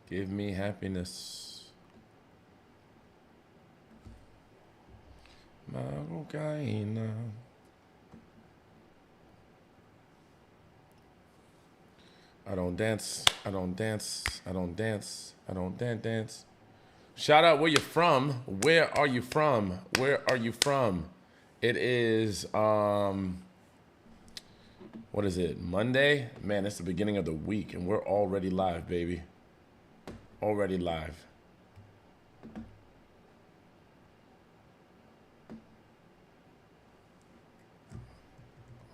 Give me happiness. Marucaina. I don't dance. I don't dance. I don't dance. I don't dance. Shout out where you're from. Where are you from? Where are you from? It is what is it? Monday? Man, it's the beginning of the week and we're already live, baby. Already live.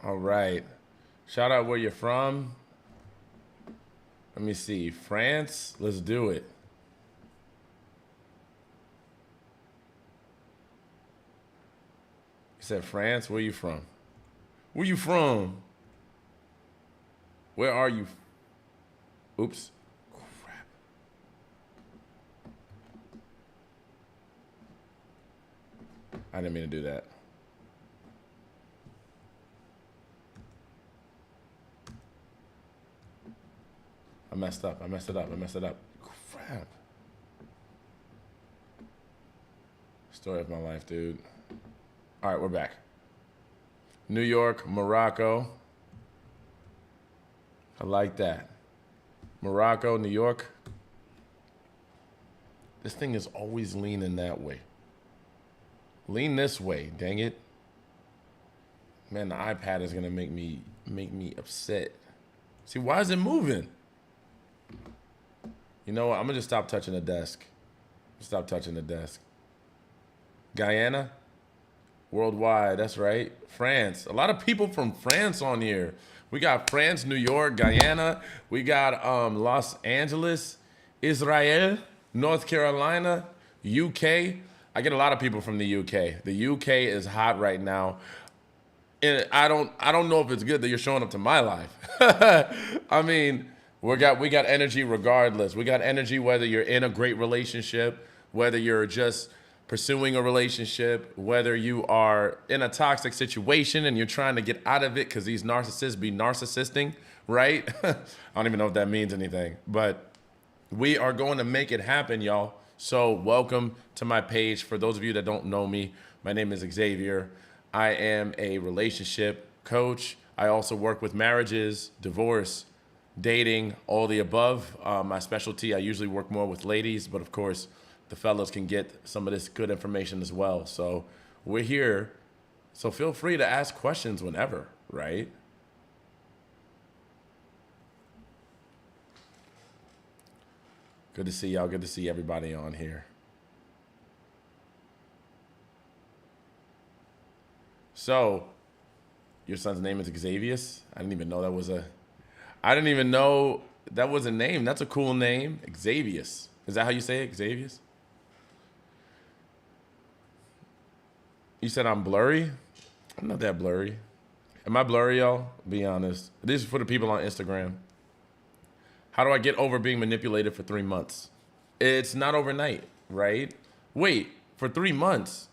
All right. Shout out where you're from. Let me see. France? Let's do it. You said France? Where you from? Where you from? Where are you? Oops. Crap. I didn't mean to do that. I messed up. I messed it up. I messed it up. Crap. Story of my life, dude. All right, we're back. New York, Morocco. I like that. Morocco, New York. This thing is always leaning that way. Lean this way, dang it. Man, the iPad is gonna make me upset. See, why is it moving? You know what? I'm gonna just stop touching the desk. Stop touching the desk. Guyana? Worldwide, that's right. France. A lot of people from France on here. We got France, New York, Guyana. We got Los Angeles, Israel, North Carolina, UK. I get a lot of people from the UK. The UK is hot right now. And I don't know if it's good that you're showing up to my life. I mean, we got energy regardless. We got energy whether you're in a great relationship, whether you're just pursuing a relationship, whether you are in a toxic situation and you're trying to get out of it because these narcissists be narcissisting, right? I don't even know if that means anything, but we are going to make it happen, y'all. So welcome to my page. For those of you that don't know me, my name is Xavier. I am a relationship coach. I also work with marriages, divorce, dating, all the above. My specialty, I usually work more with ladies, but of course, the fellas can get some of this good information as well. So we're here. So feel free to ask questions whenever, right? Good to see y'all. Good to see everybody on here. So, your son's name is Xavier? I didn't even know that was a. I didn't even know that was a name. That's a cool name, Xavier. Is that how you say it, Xavier? You said I'm blurry. I'm not that blurry. Am I blurry, y'all? Be honest. This is for the people on Instagram. How do I get over being manipulated for 3 months? It's not overnight, right? Wait, for 3 months,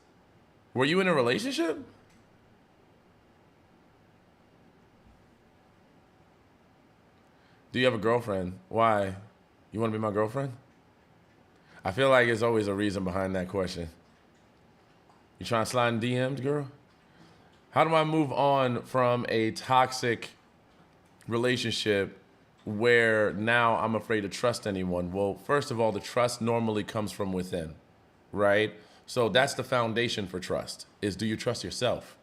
were you in a relationship? Do you have a girlfriend? Why? You want to be my girlfriend? I feel like there's always a reason behind that question. You trying to slide in DMs, girl? How do I move on from a toxic relationship where now I'm afraid to trust anyone? Well, first of all, the trust normally comes from within, right? So that's the foundation for trust, is do you trust yourself?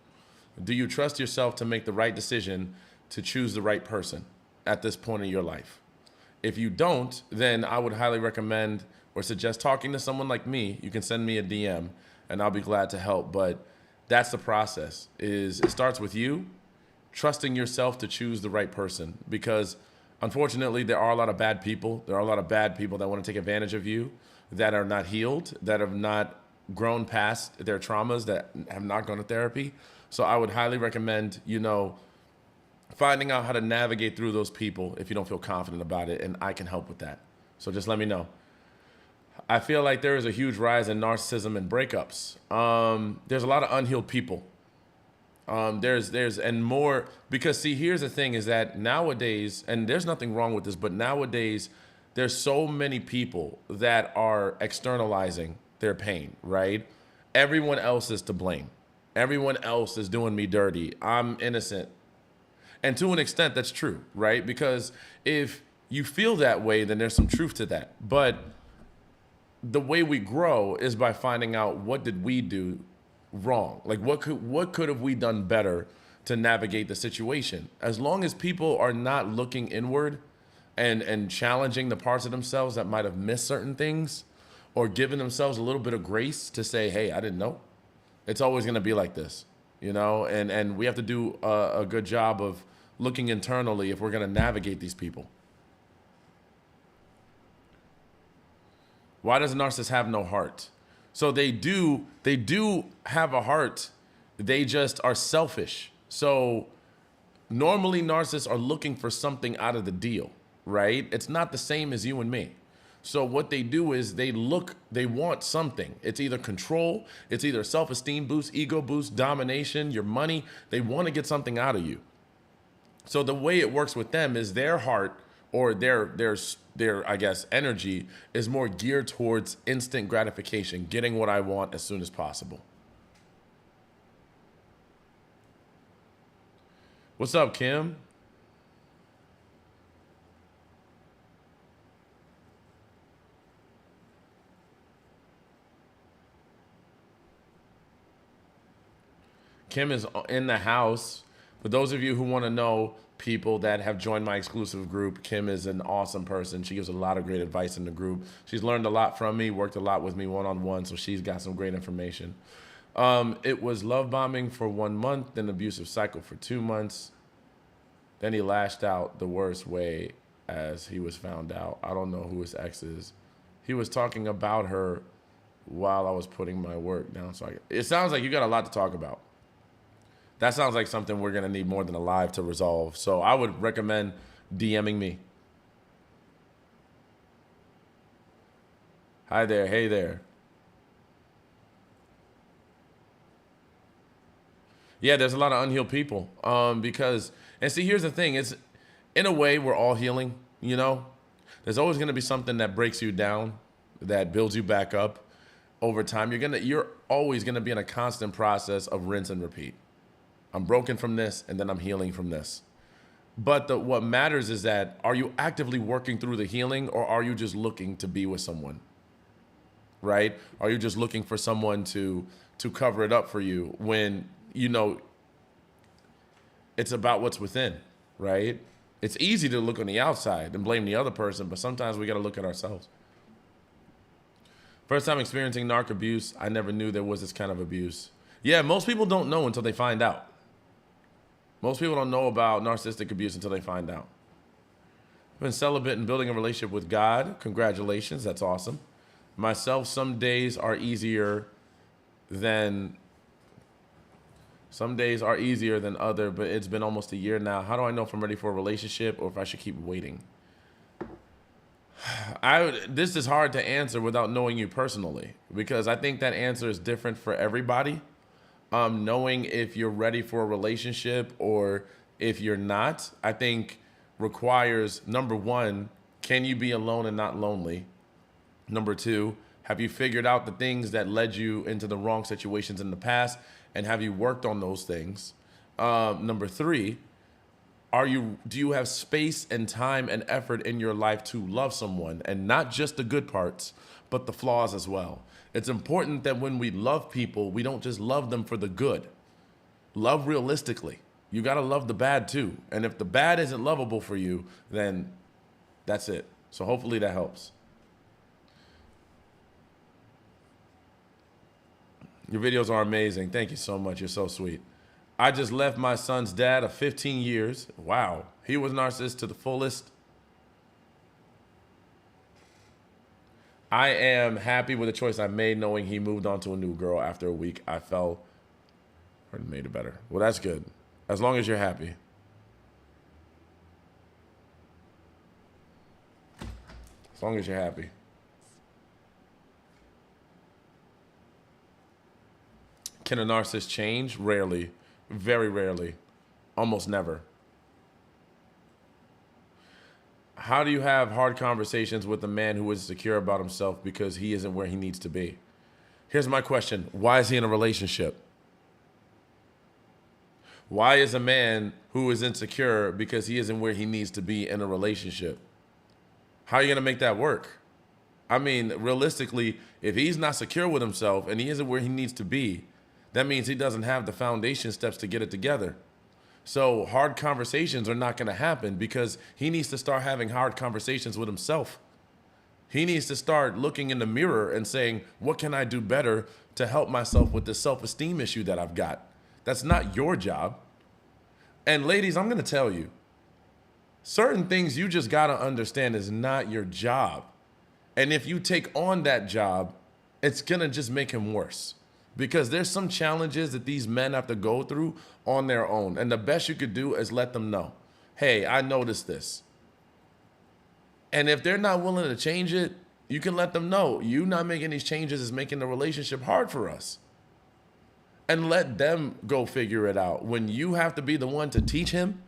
Do you trust yourself to make the right decision to choose the right person at this point in your life? If you don't, then I would highly recommend or suggest talking to someone like me. You can send me a DM and I'll be glad to help. But that's the process. It starts with you trusting yourself to choose the right person, because unfortunately there are a lot of bad people. There are a lot of bad people that want to take advantage of you, that are not healed, that have not grown past their traumas, that have not gone to therapy. So I would highly recommend, finding out how to navigate through those people if you don't feel confident about it, and I can help with that. So just let me know. I feel like there is a huge rise in narcissism and breakups. There's a lot of unhealed people. And more, because see, here's the thing is that nowadays, and there's nothing wrong with this, but nowadays there's so many people that are externalizing their pain, right? Everyone else is to blame. Everyone else is doing me dirty. I'm innocent. And to an extent, that's true, right? Because if you feel that way, then there's some truth to that. But the way we grow is by finding out what did we do wrong? Like what could have we done better to navigate the situation? As long as people are not looking inward and challenging the parts of themselves that might have missed certain things or giving themselves a little bit of grace to say, hey, I didn't know. It's always going to be like this, you know? And we have to do a good job of looking internally if we're going to navigate these people. Why does a narcissist have no heart? So they do have a heart. They just are selfish. So normally narcissists are looking for something out of the deal, right? It's not the same as you and me. So what they do is they want something. It's either control, it's either self-esteem boost, ego boost, domination, your money. They want to get something out of you. So the way it works with them is their heart or their I guess energy is more geared towards instant gratification, getting what I want as soon as possible. What's up, Kim? Kim is in the house. For those of you who want to know people that have joined my exclusive group, Kim is an awesome person. She gives a lot of great advice in the group. She's learned a lot from me, worked a lot with me one-on-one, so she's got some great information. It was love bombing for 1 month, then abusive cycle for 2 months. Then he lashed out the worst way as he was found out. I don't know who his ex is. He was talking about her while I was putting my work down. So it sounds like you got a lot to talk about. That sounds like something we're going to need more than a live to resolve. So I would recommend DMing me. Hi there. Hey there. Yeah, there's a lot of unhealed people. Because, and see, here's the thing. It's, in a way, we're all healing, you know? There's always going to be something that breaks you down, that builds you back up over time. You're always going to be in a constant process of rinse and repeat. I'm broken from this, and then I'm healing from this. But what matters is that, are you actively working through the healing, or are you just looking to be with someone, right? Are you just looking for someone to cover it up for you when, you know, it's about what's within, right? It's easy to look on the outside and blame the other person, but sometimes we got to look at ourselves. First time experiencing narc abuse, I never knew there was this kind of abuse. Yeah, most people don't know until they find out. Most people don't know about narcissistic abuse until they find out. I've been celibate and building a relationship with God. Congratulations, that's awesome. Myself, some days are easier than other, but it's been almost a year now. How do I know if I'm ready for a relationship or if I should keep waiting? This is hard to answer without knowing you personally, because I think that answer is different for everybody. Knowing if you're ready for a relationship or if you're not, I think requires, number one, can you be alone and not lonely? Number two, have you figured out the things that led you into the wrong situations in the past, and have you worked on those things? Number three, do you have space and time and effort in your life to love someone, and not just the good parts, but the flaws as well? It's important that when we love people, we don't just love them for the good. Love realistically. You got to love the bad too. And if the bad isn't lovable for you, then that's it. So hopefully that helps. Your videos are amazing. Thank you so much. You're so sweet. I just left my son's dad of 15 years. Wow. He was narcissist to the fullest. I am happy with the choice I made, knowing he moved on to a new girl after a week. I felt or made it better. Well, that's good. As long as you're happy. As long as you're happy. Can a narcissist change? Rarely. Very rarely. Almost never. How do you have hard conversations with a man who is insecure about himself because he isn't where he needs to be? Here's my question. Why is he in a relationship? Why is a man who is insecure because he isn't where he needs to be in a relationship? How are you going to make that work? I mean, realistically, if he's not secure with himself and he isn't where he needs to be, that means he doesn't have the foundation steps to get it together. So hard conversations are not going to happen because he needs to start having hard conversations with himself. He needs to start looking in the mirror and saying, what can I do better to help myself with this self-esteem issue that I've got? That's not your job. And ladies, I'm going to tell you, certain things you just got to understand is not your job. And if you take on that job, it's going to just make him worse. Because there's some challenges that these men have to go through on their own. And the best you could do is let them know, hey, I noticed this. And if they're not willing to change it, you can let them know you not making these changes is making the relationship hard for us. And let them go figure it out. When you have to be the one to teach him,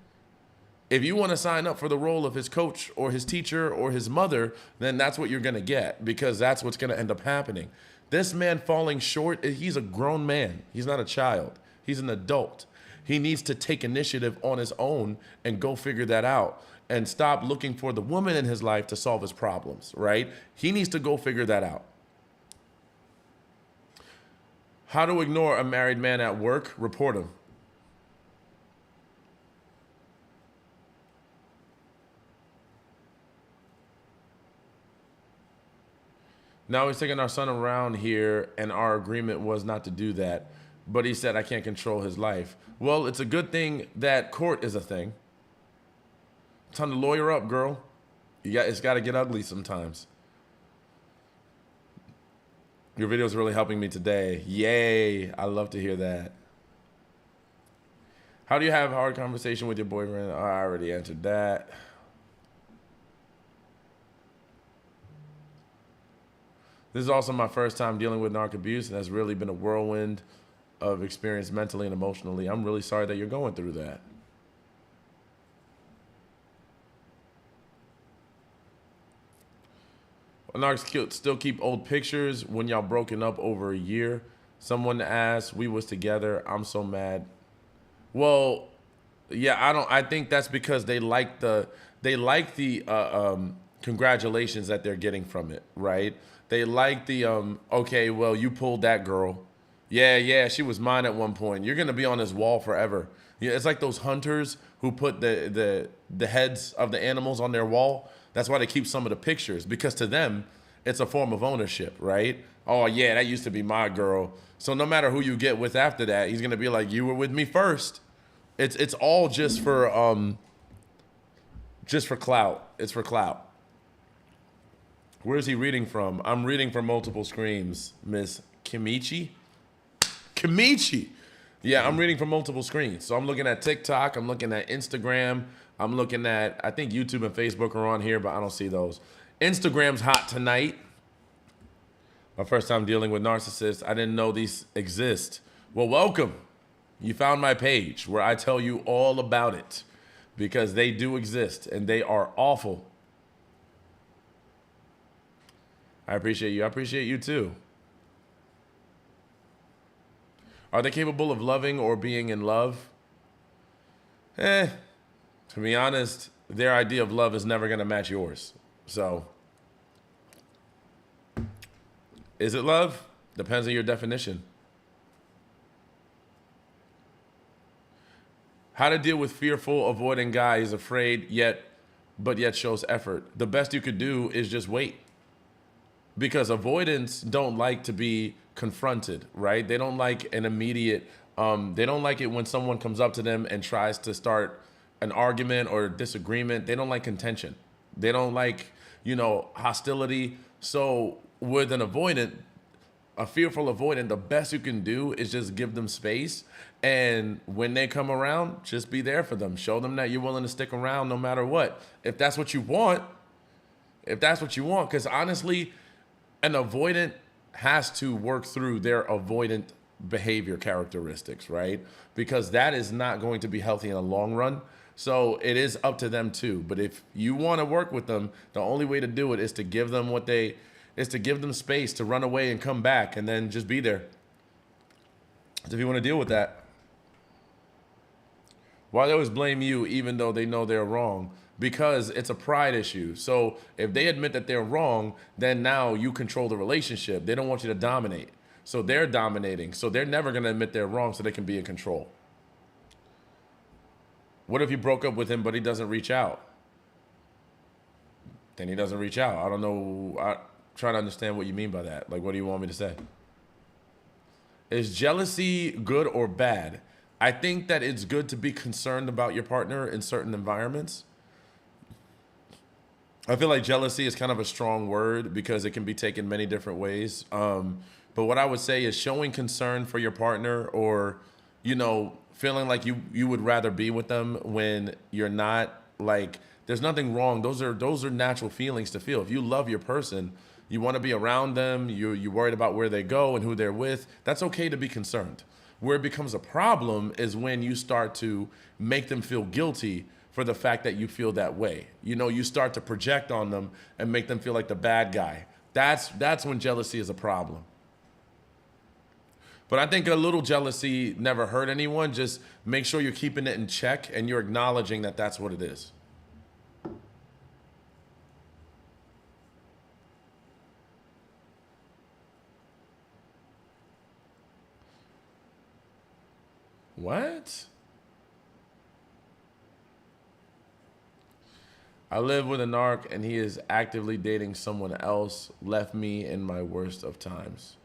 if you want to sign up for the role of his coach or his teacher or his mother, then that's what you're going to get because that's what's going to end up happening. This man falling short, he's a grown man. He's not a child. He's an adult. He needs to take initiative on his own and go figure that out and stop looking for the woman in his life to solve his problems, right? He needs to go figure that out. How to ignore a married man at work? Report him. Now he's taking our son around here, and our agreement was not to do that. But he said, I can't control his life. Well, it's a good thing that court is a thing. Time to lawyer up, girl. It's got to get ugly sometimes. Your video is really helping me today. Yay. I love to hear that. How do you have a hard conversation with your boyfriend? I already answered that. This is also my first time dealing with narc abuse, and that's really been a whirlwind of experience mentally and emotionally. I'm really sorry that you're going through that. Narcs still keep old pictures when y'all broken up over a year. Someone asked, we was together. I'm so mad. Well, yeah, I think that's because they like the congratulations that they're getting from it, right? They like the okay, well, you pulled that girl. Yeah, she was mine at one point. You're gonna be on this wall forever. Yeah, it's like those hunters who put the heads of the animals on their wall. That's why they keep some of the pictures, because to them, it's a form of ownership, right? Oh yeah, that used to be my girl. So no matter who you get with after that, he's gonna be like, you were with me first. It's all just for clout. It's for clout. Where is he reading from? I'm reading from multiple screens, Miss Kimichi. Kimichi. Yeah, I'm reading from multiple screens. So I'm looking at TikTok, I'm looking at Instagram, I'm looking at, I think YouTube and Facebook are on here, but I don't see those. Instagram's hot tonight. My first time dealing with narcissists. I didn't know these exist. Well, welcome. You found my page where I tell you all about it because they do exist and they are awful. I appreciate you. I appreciate you too. Are they capable of loving or being in love? To be honest, their idea of love is never going to match yours. So, is it love? Depends on your definition. How to deal with fearful, avoiding guys, afraid, but yet shows effort. The best you could do is just wait. Because avoidants don't like to be confronted, right? They don't like an immediate, they don't like it when someone comes up to them and tries to start an argument or disagreement. They don't like contention. They don't like, hostility. So with an avoidant, a fearful avoidant, the best you can do is just give them space. And when they come around, just be there for them. Show them that you're willing to stick around no matter what. If that's what you want, because honestly, an avoidant has to work through their avoidant behavior characteristics, right? Because that is not going to be healthy in the long run. So it is up to them too. But if you want to work with them, the only way to do it is to give them is to give them space to run away and come back and then just be there. So if you want to deal with that, why they always blame you even though they know they're wrong? Because it's a pride issue. So if they admit that they're wrong, then now you control the relationship. They don't want you to dominate. So they're dominating. So they're never going to admit they're wrong so they can be in control. What if you broke up with him but he doesn't reach out? Then he doesn't reach out. I don't know. I try to understand what you mean by that. Like, what do you want me to say? Is jealousy good or bad? I think that it's good to be concerned about your partner in certain environments. I feel like jealousy is kind of a strong word because it can be taken many different ways. But what I would say is showing concern for your partner, or, feeling like you would rather be with them when you're not. Like, there's nothing wrong. Those are natural feelings to feel. If you love your person, you want to be around them. You're worried about where they go and who they're with. That's okay to be concerned. Where it becomes a problem is when you start to make them feel guilty for the fact that you feel that way. You start to project on them and make them feel like the bad guy. That's when jealousy is a problem. But I think a little jealousy never hurt anyone. Just make sure you're keeping it in check and you're acknowledging that that's what it is. What? I live with a narc and he is actively dating someone else, left me in my worst of times.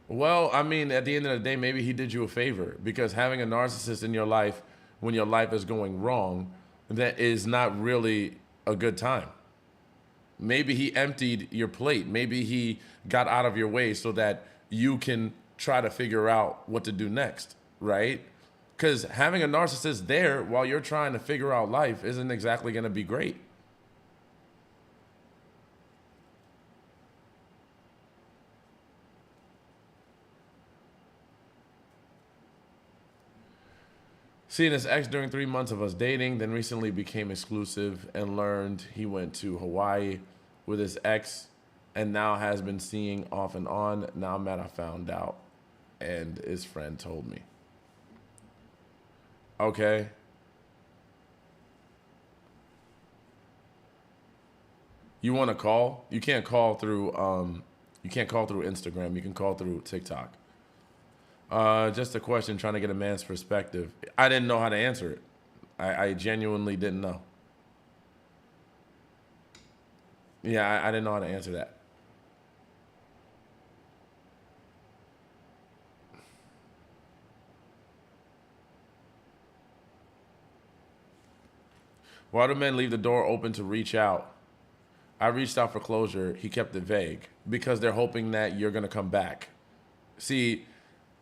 Well, I mean, at the end of the day, maybe he did you a favor because having a narcissist in your life when your life is going wrong, that is not really a good time. Maybe he emptied your plate. Maybe he got out of your way so that you can try to figure out what to do next, right? Because having a narcissist there while you're trying to figure out life isn't exactly going to be great. Seeing his ex during 3 months of us dating, then recently became exclusive and learned he went to Hawaii with his ex and now has been seeing off and on. Now I'm mad I found out and his friend told me. Okay. You want to call? You can't call through Instagram. You can call through TikTok. Just a question, trying to get a man's perspective. I didn't know how to answer it. I genuinely didn't know. Yeah, I didn't know how to answer that. Why do men leave the door open to reach out? I reached out for closure. He kept it vague because they're hoping that you're going to come back. See,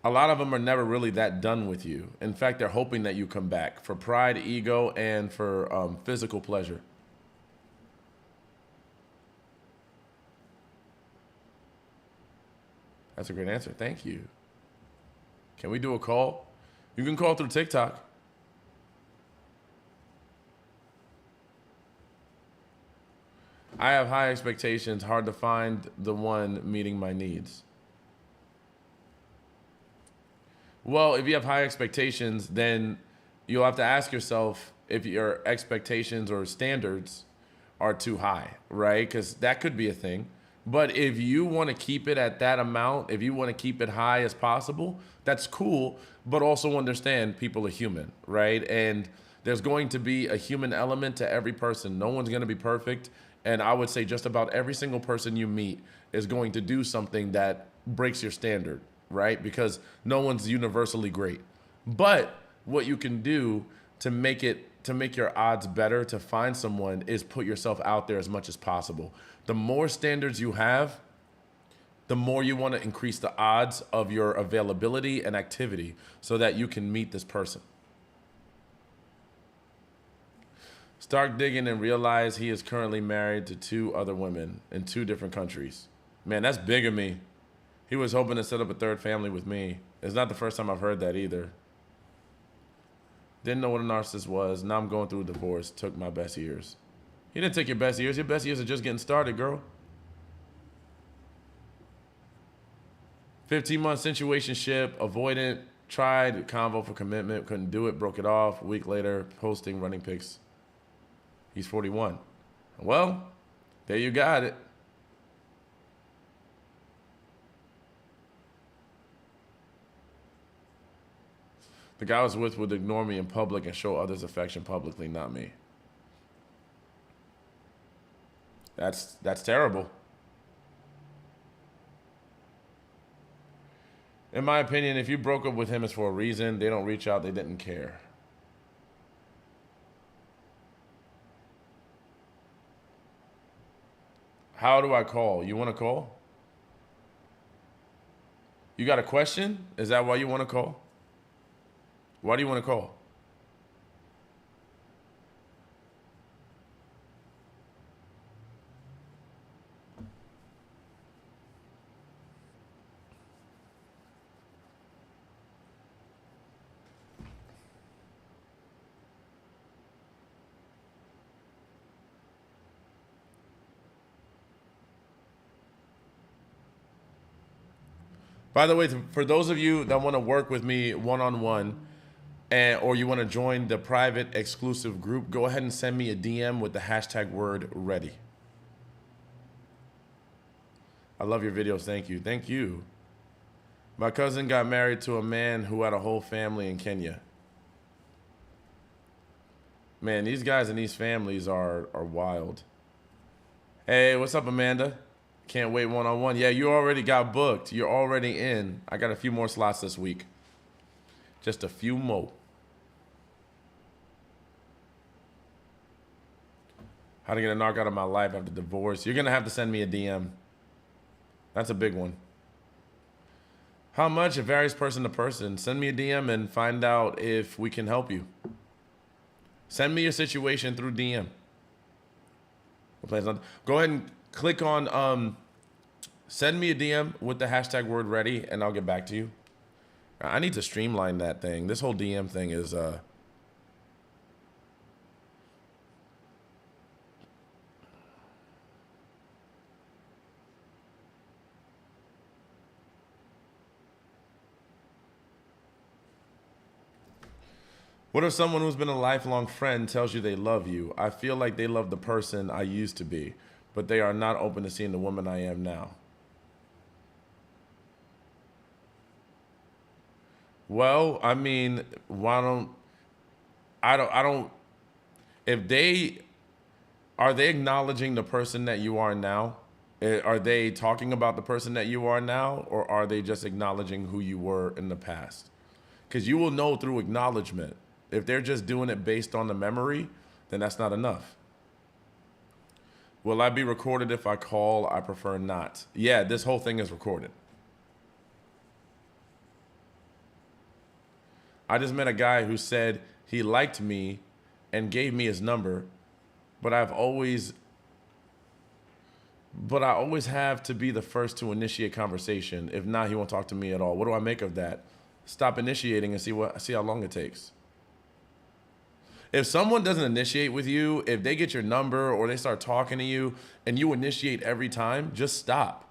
a lot of them are never really that done with you. In fact, they're hoping that you come back for pride, ego, and for physical pleasure. That's a great answer. Thank you. Can we do a call? You can call through TikTok. I have high expectations, hard to find the one meeting my needs. Well, if you have high expectations, then you'll have to ask yourself if your expectations or standards are too high, right? Because that could be a thing. But if you want to keep it at that amount, if you want to keep it high as possible, that's cool. But also understand people are human, right? And there's going to be a human element to every person. No one's going to be perfect. And I would say just about every single person you meet is going to do something that breaks your standard, right? Because no one's universally great. But what you can do to make your odds better to find someone is put yourself out there as much as possible. The more standards you have, the more you want to increase the odds of your availability and activity so that you can meet this person. Start digging and realize he is currently married to two other women in two different countries. Man, that's bigamy. He was hoping to set up a third family with me. It's not the first time I've heard that either. Didn't know what a narcissist was. Now I'm going through a divorce. Took my best years. He didn't take your best years. Your best years are just getting started, girl. 15-month situationship, avoidant, tried convo for commitment, couldn't do it, broke it off. A week later, posting running pics. He's 41. Well, there you got it. The guy I was with would ignore me in public and show others affection publicly, not me. That's terrible. In my opinion, if you broke up with him, it's for a reason. They don't reach out, they didn't care. How do I call? You want to call? You got a question? Is that why you want to call? Why do you want to call? By the way, for those of you that want to work with me one-on-one, or you want to join the private exclusive group, go ahead and send me a DM with the hashtag word ready. I love your videos. Thank you. Thank you. My cousin got married to a man who had a whole family in Kenya. Man, these guys and these families are wild. Hey, what's up, Amanda? Can't wait one-on-one. Yeah, you already got booked. You're already in. I got a few more slots this week. Just a few more. How to get a narc out of my life after divorce. You're going to have to send me a DM. That's a big one. How much? It varies person to person. Send me a DM and find out if we can help you. Send me your situation through DM. Go ahead and click on, send me a DM with the hashtag word ready, and I'll get back to you. I need to streamline that thing. This whole DM thing is, What if someone who's been a lifelong friend tells you they love you? I feel like they love the person I used to be, but they are not open to seeing the woman I am now. Well, I mean, I don't, if are they acknowledging the person that you are now? Are they talking about the person that you are now, or are they just acknowledging who you were in the past? Because you will know through acknowledgement. If they're just doing it based on the memory, then that's not enough. Will I be recorded if I call? I prefer not. Yeah, this whole thing is recorded. I just met a guy who said he liked me and gave me his number, but I always have to be the first to initiate conversation. If not, he won't talk to me at all. What do I make of that? Stop initiating and see how long it takes. If someone doesn't initiate with you, if they get your number or they start talking to you and you initiate every time, just stop.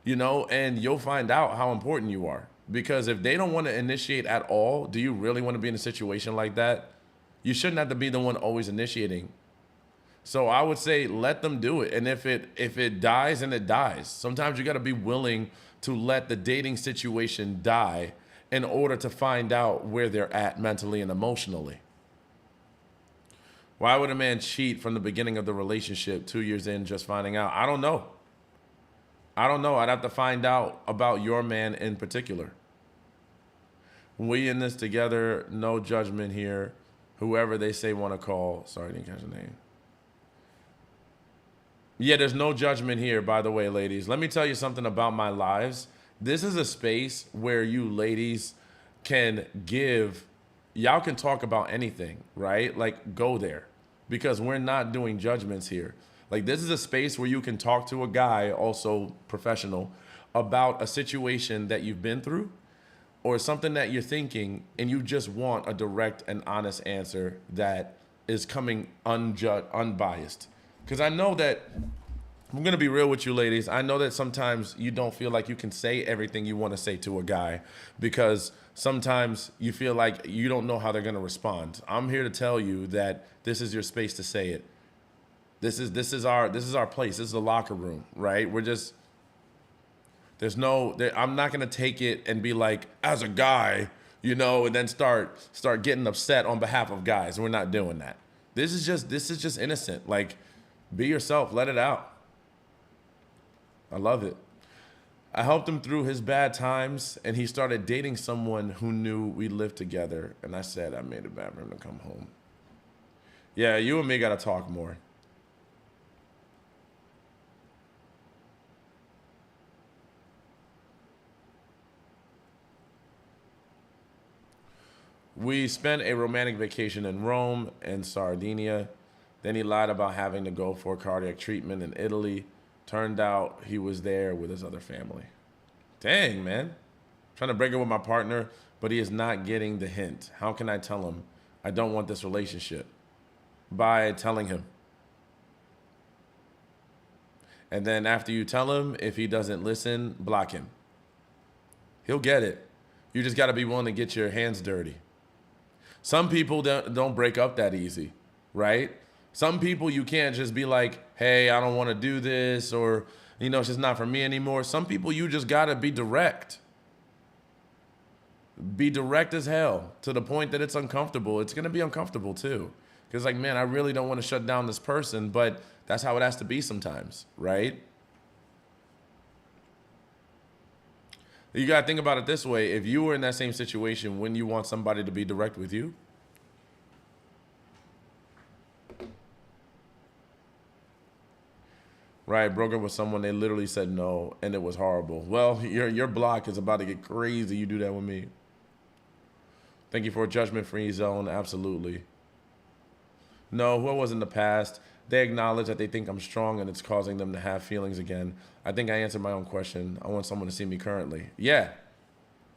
And you'll find out how important you are. Because if they don't want to initiate at all, do you really want to be in a situation like that? You shouldn't have to be the one always initiating. So I would say let them do it. And if it dies, then it dies. Sometimes you got to be willing to let the dating situation die in order to find out where they're at mentally and emotionally. Why would a man cheat from the beginning of the relationship 2 years in just finding out? I don't know. I'd have to find out about your man in particular. We in this together, no judgment here. Whoever they say want to call. Sorry, I didn't catch the name. Yeah, there's no judgment here, by the way, ladies. Let me tell you something about my lives. This is a space where you ladies can y'all can talk about anything, right? Like, go there. Because we're not doing judgments here. Like, this is a space where you can talk to a guy, also professional, about a situation that you've been through or something that you're thinking, and you just want a direct and honest answer that is coming unbiased. Because I know that, I'm gonna be real with you ladies, I know that sometimes you don't feel like you can say everything you want to say to a guy because sometimes you feel like you don't know how they're gonna respond. I'm here to tell you that this is your space to say it. This is our place. This is the locker room, right? We're just, I'm not gonna take it and be like, as a guy, and then start getting upset on behalf of guys. We're not doing that. This is just innocent. Like, be yourself, let it out. I love it. I helped him through his bad times, and he started dating someone who knew we lived together. And I said I made it bad for him to come home. Yeah, you and me gotta talk more. We spent a romantic vacation in Rome and Sardinia. Then he lied about having to go for cardiac treatment in Italy. Turned out he was there with his other family. Dang, man. Trying to break up with my partner, but he is not getting the hint. How can I tell him I don't want this relationship? By telling him. And then after you tell him, if he doesn't listen, block him. He'll get it. You just got to be willing to get your hands dirty. Some people don't break up that easy, right? Some people you can't just be like, hey, I don't want to do this, or, it's just not for me anymore. Some people you just got to be direct. Be direct as hell to the point that it's uncomfortable. It's going to be uncomfortable too. Because like, man, I really don't want to shut down this person, but that's how it has to be sometimes, right? You got to think about it this way. If you were in that same situation, wouldn't you want somebody to be direct with you? Right, broke up with someone, they literally said no, and it was horrible. Well, your block is about to get crazy. You do that with me. Thank you for a judgment-free zone. Absolutely. No, who I was in the past, they acknowledge that they think I'm strong and it's causing them to have feelings again. I think I answered my own question. I want someone to see me currently. Yeah.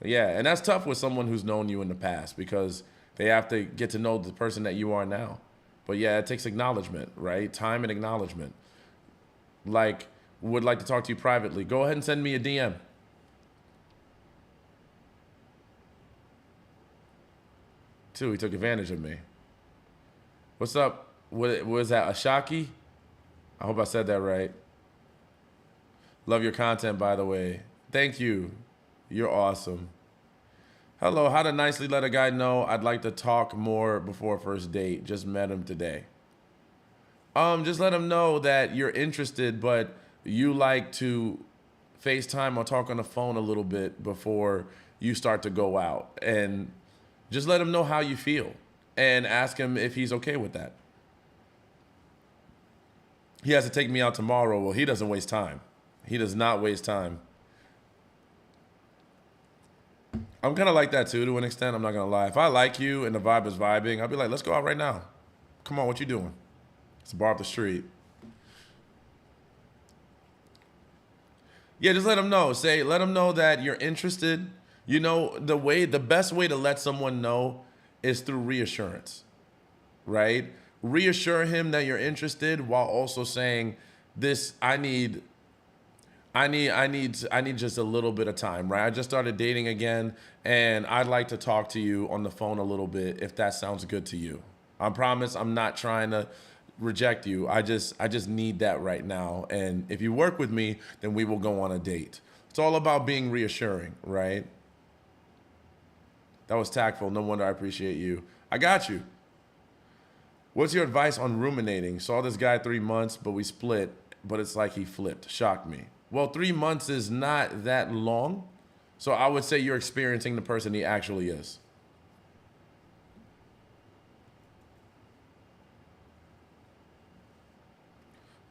And that's tough with someone who's known you in the past because they have to get to know the person that you are now. But yeah, it takes acknowledgement, right? Time and acknowledgement. Like, would like to talk to you privately. Go ahead and send me a DM. Too, he took advantage of me. What's up? What was that, Ashaki? I hope I said that right. Love your content, by the way. Thank you. You're awesome. Hello, how to nicely let a guy know I'd like to talk more before first date. Just met him today. Just let him know that you're interested, but you like to FaceTime or talk on the phone a little bit before you start to go out. And just let him know how you feel and ask him if he's okay with that. He has to take me out tomorrow. Well, he doesn't waste time. He does not waste time. I'm kind of like that too, to an extent. I'm not going to lie. If I like you and the vibe is vibing, I'll be like, let's go out right now. Come on, what you doing? It's a bar up the street. Yeah, just let them know. Let them know that you're interested. The best way to let someone know is through reassurance, right? Reassure him that you're interested while also saying, I need just a little bit of time, right? I just started dating again, and I'd like to talk to you on the phone a little bit if that sounds good to you. I promise I'm not trying to reject you. I just need that right now. And if you work with me, then we will go on a date. It's all about being reassuring, right? That was tactful. No wonder I appreciate you. I got you. What's your advice on ruminating? Saw this guy 3 months, but we split, but it's like he flipped. Shocked me. Well, 3 months is not that long. So I would say you're experiencing the person he actually is.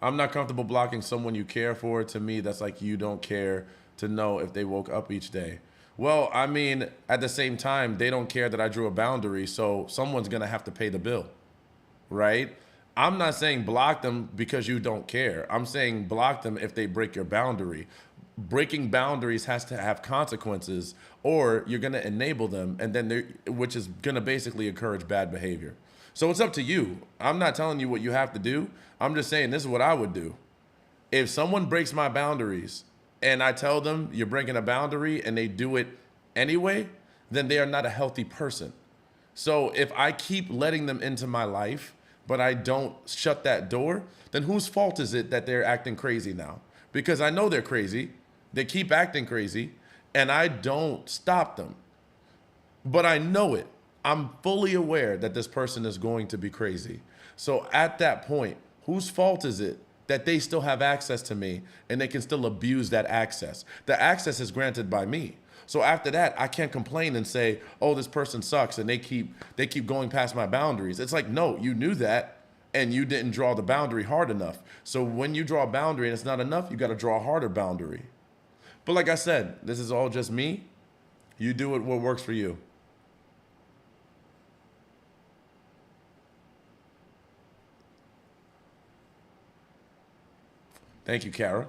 I'm not comfortable blocking someone you care for. To me, that's like you don't care to know if they woke up each day. Well, I mean, at the same time, they don't care that I drew a boundary, so someone's going to have to pay the bill, right? I'm not saying block them because you don't care. I'm saying block them if they break your boundary. breaking boundaries has to have consequences, or you're going to enable them, and then which is going to basically encourage bad behavior. So it's up to you. I'm not telling you what you have to do. I'm just saying this is what I would do. If someone breaks my boundaries and I tell them you're breaking a boundary and they do it anyway, then they are not a healthy person. So if I keep letting them into my life, but I don't shut that door, then whose fault is it that they're acting crazy now? Because I know they're crazy. They keep acting crazy, and I don't stop them. But I know it. I'm fully aware that this person is going to be crazy. So at that point, whose fault is it that they still have access to me and they can still abuse that access? The access is granted by me. So after that, I can't complain and say, "Oh, this person sucks," and they keep going past my boundaries. It's like, no, you knew that, and you didn't draw the boundary hard enough. So when you draw a boundary and it's not enough, you got to draw a harder boundary. But like I said, this is all just me. You do what works for you. Thank you, Kara.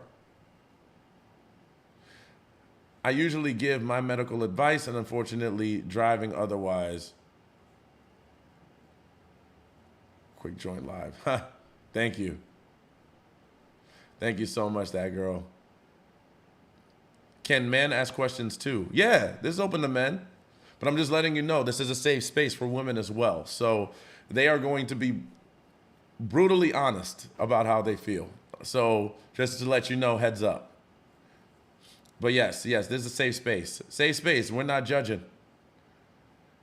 I usually give my medical advice, and unfortunately, driving otherwise. Quick joint live. Thank you. Thank you so much, that girl. Can men ask questions too? Yeah, this is open to men. But I'm just letting you know this is a safe space for women as well. So they are going to be brutally honest about how they feel. So just to let you know, heads up. But yes, this is a safe space. Safe space. We're not judging.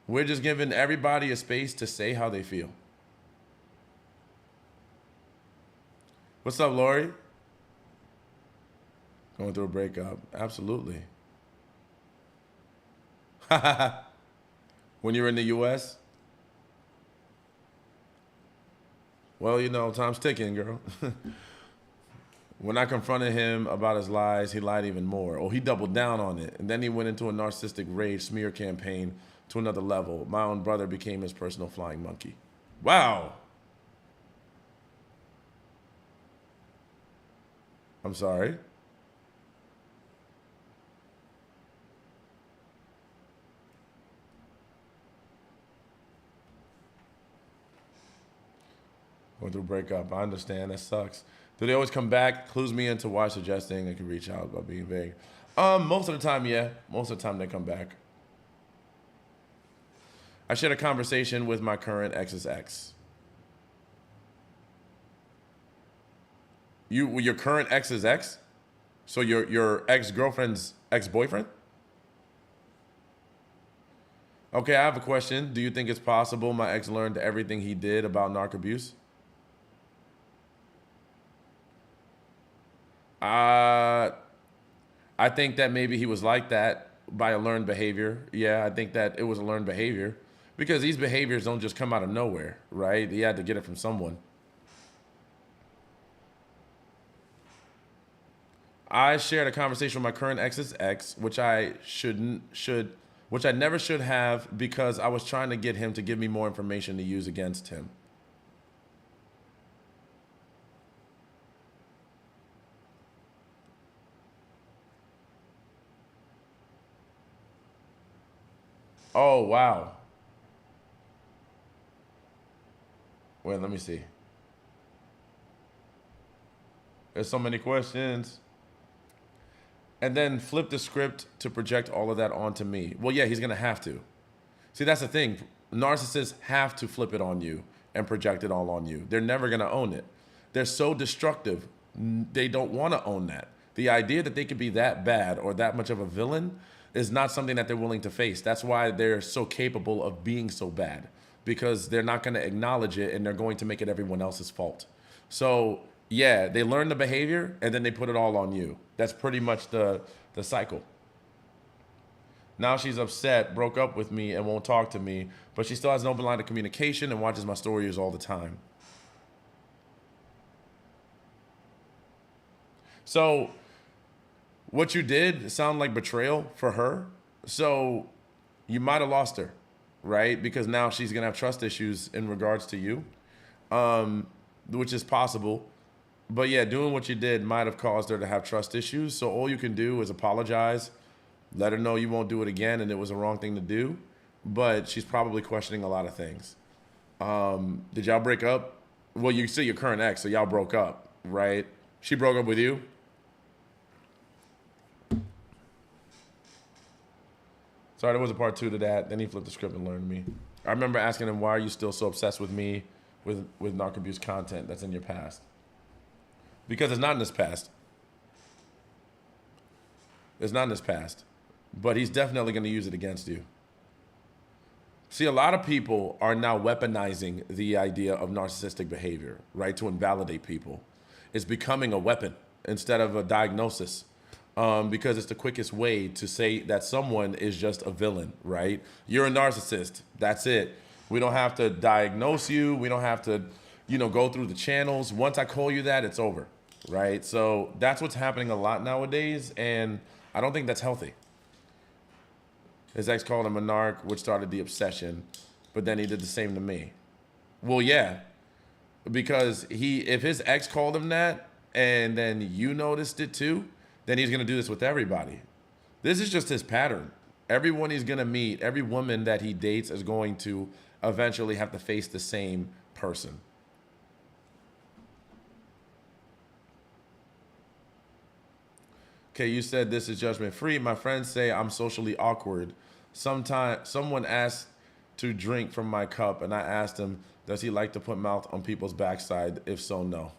We're just giving everybody a space to say how they feel. What's up, Lori? Going through a breakup. Absolutely. When you were in the U.S.? Well, you know, time's ticking, girl. When I confronted him about his lies, he lied even more. Oh, he doubled down on it. And then he went into a narcissistic rage smear campaign to another level. My own brother became his personal flying monkey. Wow. I'm sorry. Going through a breakup. I understand. That sucks. Do they always come back? Clues me into why suggesting I can reach out by being vague. Most of the time, yeah. Most of the time they come back. I shared a conversation with my current ex's ex. Your current ex's ex? So your ex-girlfriend's ex-boyfriend? Okay, I have a question. Do you think it's possible my ex learned everything he did about narc abuse? I think that maybe he was like that by a learned behavior. Yeah, I think that it was a learned behavior because these behaviors don't just come out of nowhere, right? He had to get it from someone. I shared a conversation with my current ex's ex, which which I never should have because I was trying to get him to give me more information to use against him. Oh, wow. Wait, let me see. There's so many questions. And then flip the script to project all of that onto me. Well, yeah, he's going to have to. See, that's the thing. Narcissists have to flip it on you and project it all on you. They're never going to own it. They're so destructive. They don't want to own that. The idea that they could be that bad or that much of a villain is not something that they're willing to face. That's why they're so capable of being so bad, because they're not going to acknowledge it and they're going to make it everyone else's fault. So yeah, they learn the behavior and then they put it all on you. That's pretty much the cycle. Now she's upset, broke up with me, and won't talk to me, but she still has an open line of communication and watches my stories all the time. So what you did sound like betrayal for her. So you might have lost her, right? Because now she's going to have trust issues in regards to you, which is possible. But yeah, doing what you did might have caused her to have trust issues. So all you can do is apologize, let her know you won't do it again and it was a wrong thing to do. But she's probably questioning a lot of things. Did y'all break up? Well, you see your current ex, so y'all broke up, right? She broke up with you? Sorry, there was a part two to that. Then he flipped the script and learned me. I remember asking him, why are you still so obsessed with me with narc abuse content that's in your past? Because it's not in his past. It's not in his past. But he's definitely going to use it against you. See, a lot of people are now weaponizing the idea of narcissistic behavior, right, to invalidate people. It's becoming a weapon instead of a diagnosis, because it's the quickest way to say that someone is just a villain, right? You're a narcissist. That's it. We don't have to diagnose you. We don't have to, go through the channels. Once I call you that, it's over, right? So that's what's happening a lot nowadays, and I don't think that's healthy. His ex called him a narc, which started the obsession, but then he did the same to me. Well, yeah, because if his ex called him that and then you noticed it too, then he's gonna do this with everybody. This is just his pattern. Everyone he's gonna meet, every woman that he dates is going to eventually have to face the same person. Okay, you said this is judgment free. My friends say I'm socially awkward. Sometimes someone asked to drink from my cup, and I asked him, "Does he like to put mouth on people's backside? If so, no."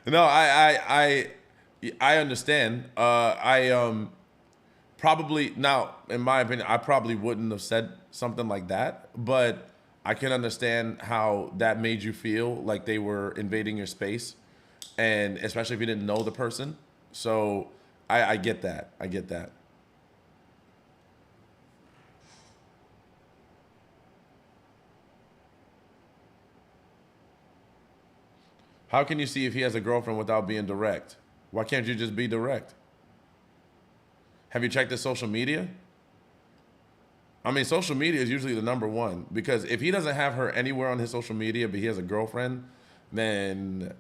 No, I understand. I probably now, in my opinion, I probably wouldn't have said something like that, but I can understand how that made you feel like they were invading your space, and especially if you didn't know the person. So I get that. I get that. How can you see if he has a girlfriend without being direct? Why can't you just be direct? Have you checked his social media? I mean, social media is usually the number one, because if he doesn't have her anywhere on his social media, but he has a girlfriend, then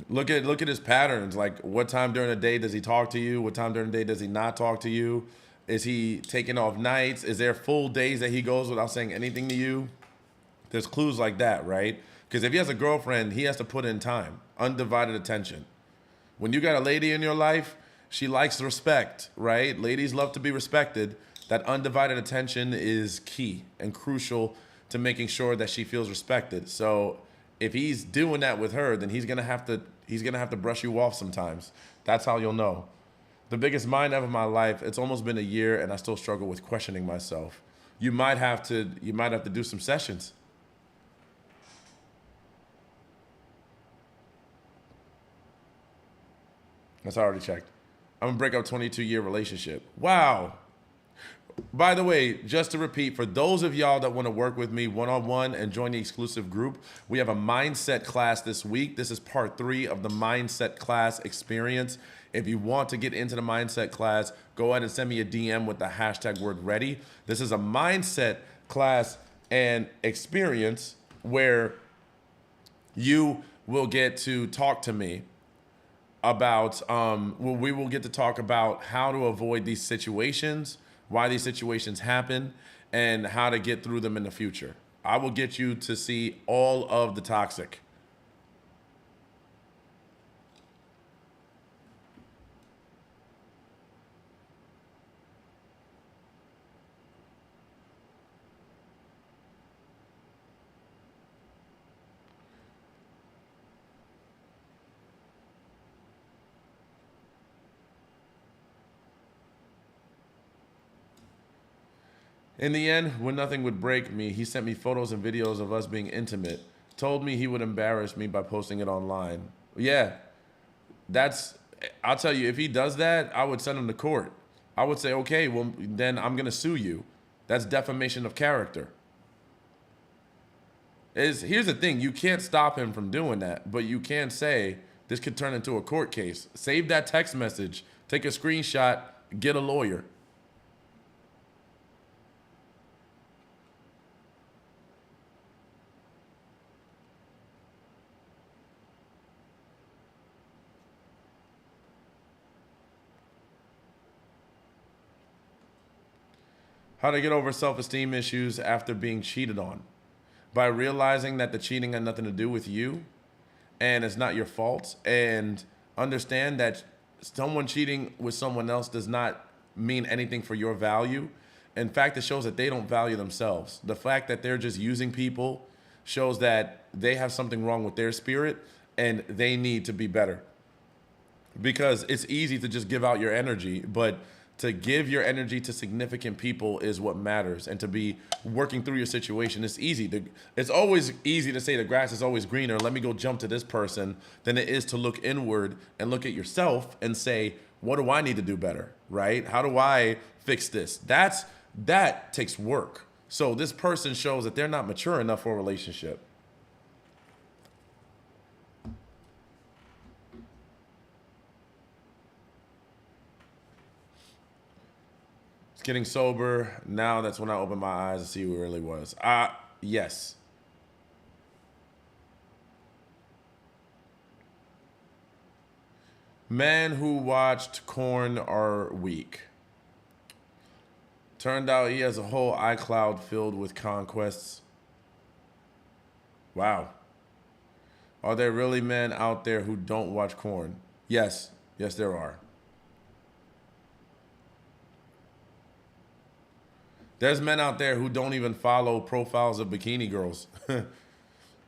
look at his patterns. Like, what time during the day does he talk to you? What time during the day does he not talk to you? Is he taking off nights? Is there full days that he goes without saying anything to you? There's clues like that, right? Because if he has a girlfriend, he has to put in time, undivided attention. When you got a lady in your life, she likes respect, right? Ladies love to be respected. That undivided attention is key and crucial to making sure that she feels respected. So if he's doing that with her, then he's gonna have to brush you off sometimes. That's how you'll know. The biggest mind of my life. It's almost been a year, and I still struggle with questioning myself. You might have to do some sessions. That's already checked. I'm gonna break up 22-year relationship. Wow. By the way, just to repeat, for those of y'all that want to work with me one-on-one and join the exclusive group, we have a mindset class this week. This is part 3 of the mindset class experience. If you want to get into the mindset class, go ahead and send me a DM with the hashtag word ready. This is a mindset class and experience where you will get to talk to me about we will get to talk about how to avoid these situations, why these situations happen, and how to get through them in the future. I will get you to see all of the toxic. In the end, when nothing would break me, he sent me photos and videos of us being intimate, told me he would embarrass me by posting it online. Yeah, that's, I'll tell you, if he does that, I would send him to court. I would say, okay, well, then I'm going to sue you. That's defamation of character. Here's the thing, you can't stop him from doing that, but you can say this could turn into a court case. Save that text message, take a screenshot, get a lawyer. How to get over self-esteem issues after being cheated on. By realizing that the cheating had nothing to do with you and it's not your fault, and understand that someone cheating with someone else does not mean anything for your value. In fact, it shows that they don't value themselves. The fact that they're just using people shows that they have something wrong with their spirit and they need to be better. Because it's easy to just give out your energy, but to give your energy to significant people is what matters. And to be working through your situation, it's easy. It's always easy to say the grass is always greener. Let me go jump to this person than it is to look inward and look at yourself and say, what do I need to do better, right? How do I fix this? That takes work. So this person shows that they're not mature enough for a relationship. Getting sober, now that's when I open my eyes to see who it really was. Yes. Men who watched Korn are weak. Turned out he has a whole iCloud filled with conquests. Wow. Are there really men out there who don't watch Korn? Yes. Yes, there are. There's men out there who don't even follow profiles of bikini girls.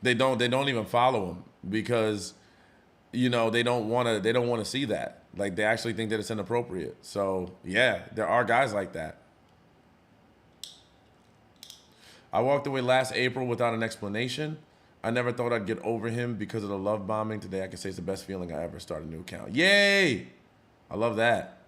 They don't even follow them because, you know, they don't want to see that. Like, they actually think that it's inappropriate. So, yeah, there are guys like that. I walked away last April without an explanation. I never thought I'd get over him because of the love bombing. Today I can say it's the best feeling I ever started a new account. Yay! I love that.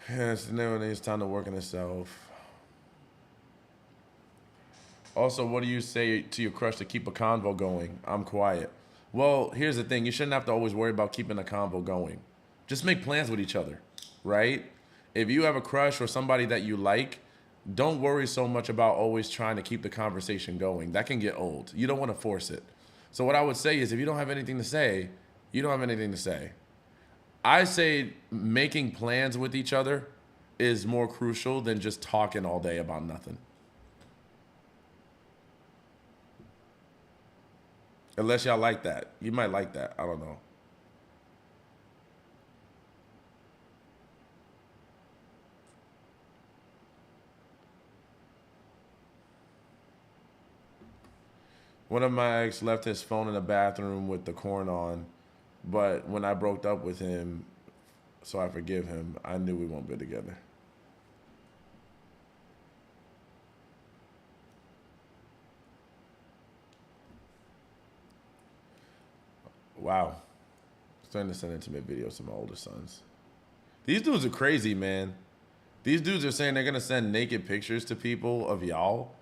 Yes, never it's time to work on itself. Also, what do you say to your crush to keep a convo going? I'm quiet. Well, here's the thing. You shouldn't have to always worry about keeping a convo going. Just make plans with each other, right? If you have a crush or somebody that you like, don't worry so much about always trying to keep the conversation going. That can get old. You don't want to force it. So what I would say is if you don't have anything to say, you don't have anything to say. I say making plans with each other is more crucial than just talking all day about nothing. Unless y'all like that. You might like that. I don't know. One of my ex left his phone in the bathroom with the Korn on, but when I broke up with him, so I forgive him, I knew we won't be together. Wow. Starting to send intimate videos to my older sons. These dudes are crazy, man. These dudes are saying they're going to send naked pictures to people of y'all.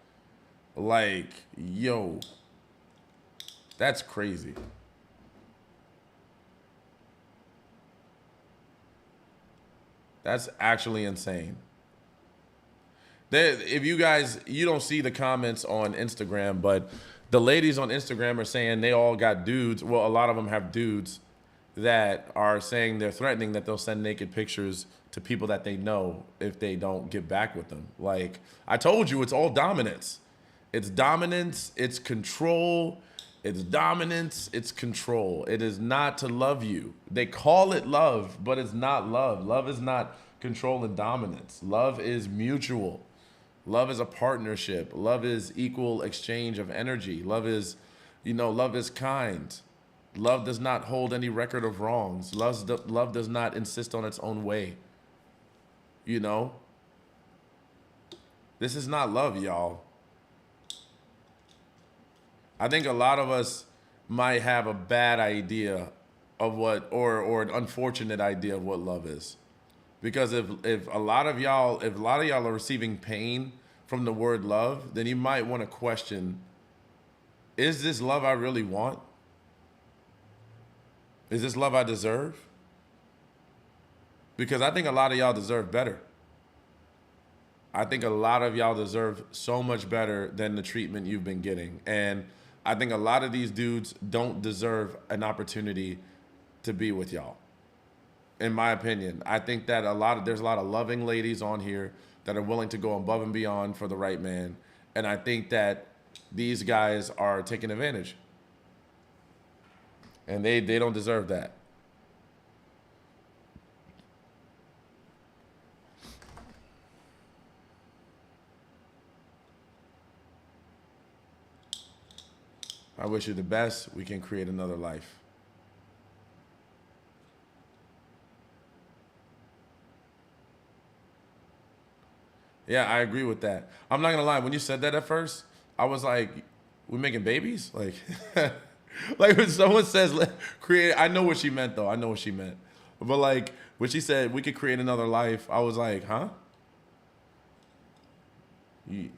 Like, yo, that's crazy. That's actually insane. If you guys, you don't see the comments on Instagram, but the ladies on Instagram are saying they all got dudes. Well, a lot of them have dudes that are saying they're threatening that they'll send naked pictures to people that they know if they don't get back with them. Like, I told you, it's all dominance. It's dominance, it's control, it's dominance, it's control. It is not to love you. They call it love, but it's not love. Love is not control and dominance. Love is mutual. Love is a partnership. Love is equal exchange of energy. Love is, love is kind. Love does not hold any record of wrongs. Love does not insist on its own way. This is not love, y'all. I think a lot of us might have a bad idea of what, or an unfortunate idea of what love is. Because if a lot of y'all are receiving pain from the word love, then you might want to question, is this love I really want? Is this love I deserve? Because I think a lot of y'all deserve better. I think a lot of y'all deserve so much better than the treatment you've been getting. And I think a lot of these dudes don't deserve an opportunity to be with y'all. In my opinion, I think that there's a lot of loving ladies on here that are willing to go above and beyond for the right man, and I think that these guys are taking advantage, and they don't deserve that. I wish you the best. We can create another life. Yeah, I agree with that. I'm not gonna lie. When you said that at first, I was like, "We making babies?" Like, like when someone says create, I know what she meant though. I know what she meant. But like when she said we could create another life, I was like, "Huh? You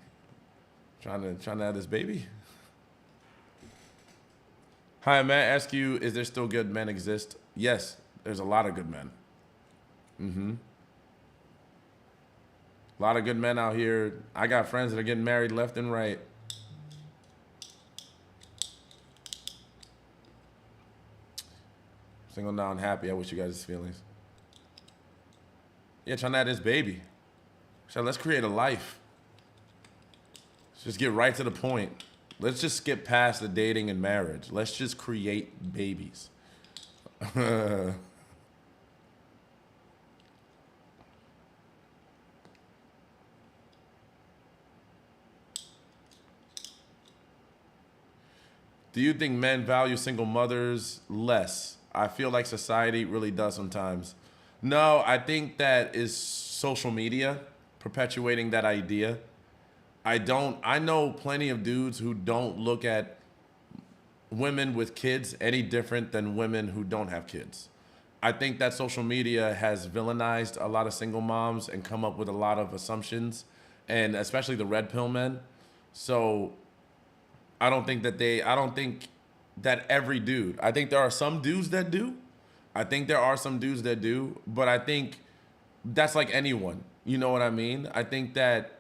trying to have this baby?" Hi, may I ask you, is there still good men exist? Yes, there's a lot of good men. Mm-hmm. A lot of good men out here. I got friends that are getting married left and right. Single now and happy. I wish you guys' feelings. Yeah, trying to have this baby. So let's create a life. Let's just get right to the point. Let's just skip past the dating and marriage. Let's just create babies. Do you think men value single mothers less? I feel like society really does sometimes. No, I think that is social media perpetuating that idea. I know plenty of dudes who don't look at women with kids any different than women who don't have kids. I think that social media has villainized a lot of single moms and come up with a lot of assumptions, and especially the red pill men. So I don't think that every dude, I think there are some dudes that do. I think there are some dudes that do, but I think that's like anyone. You know what I mean? I think that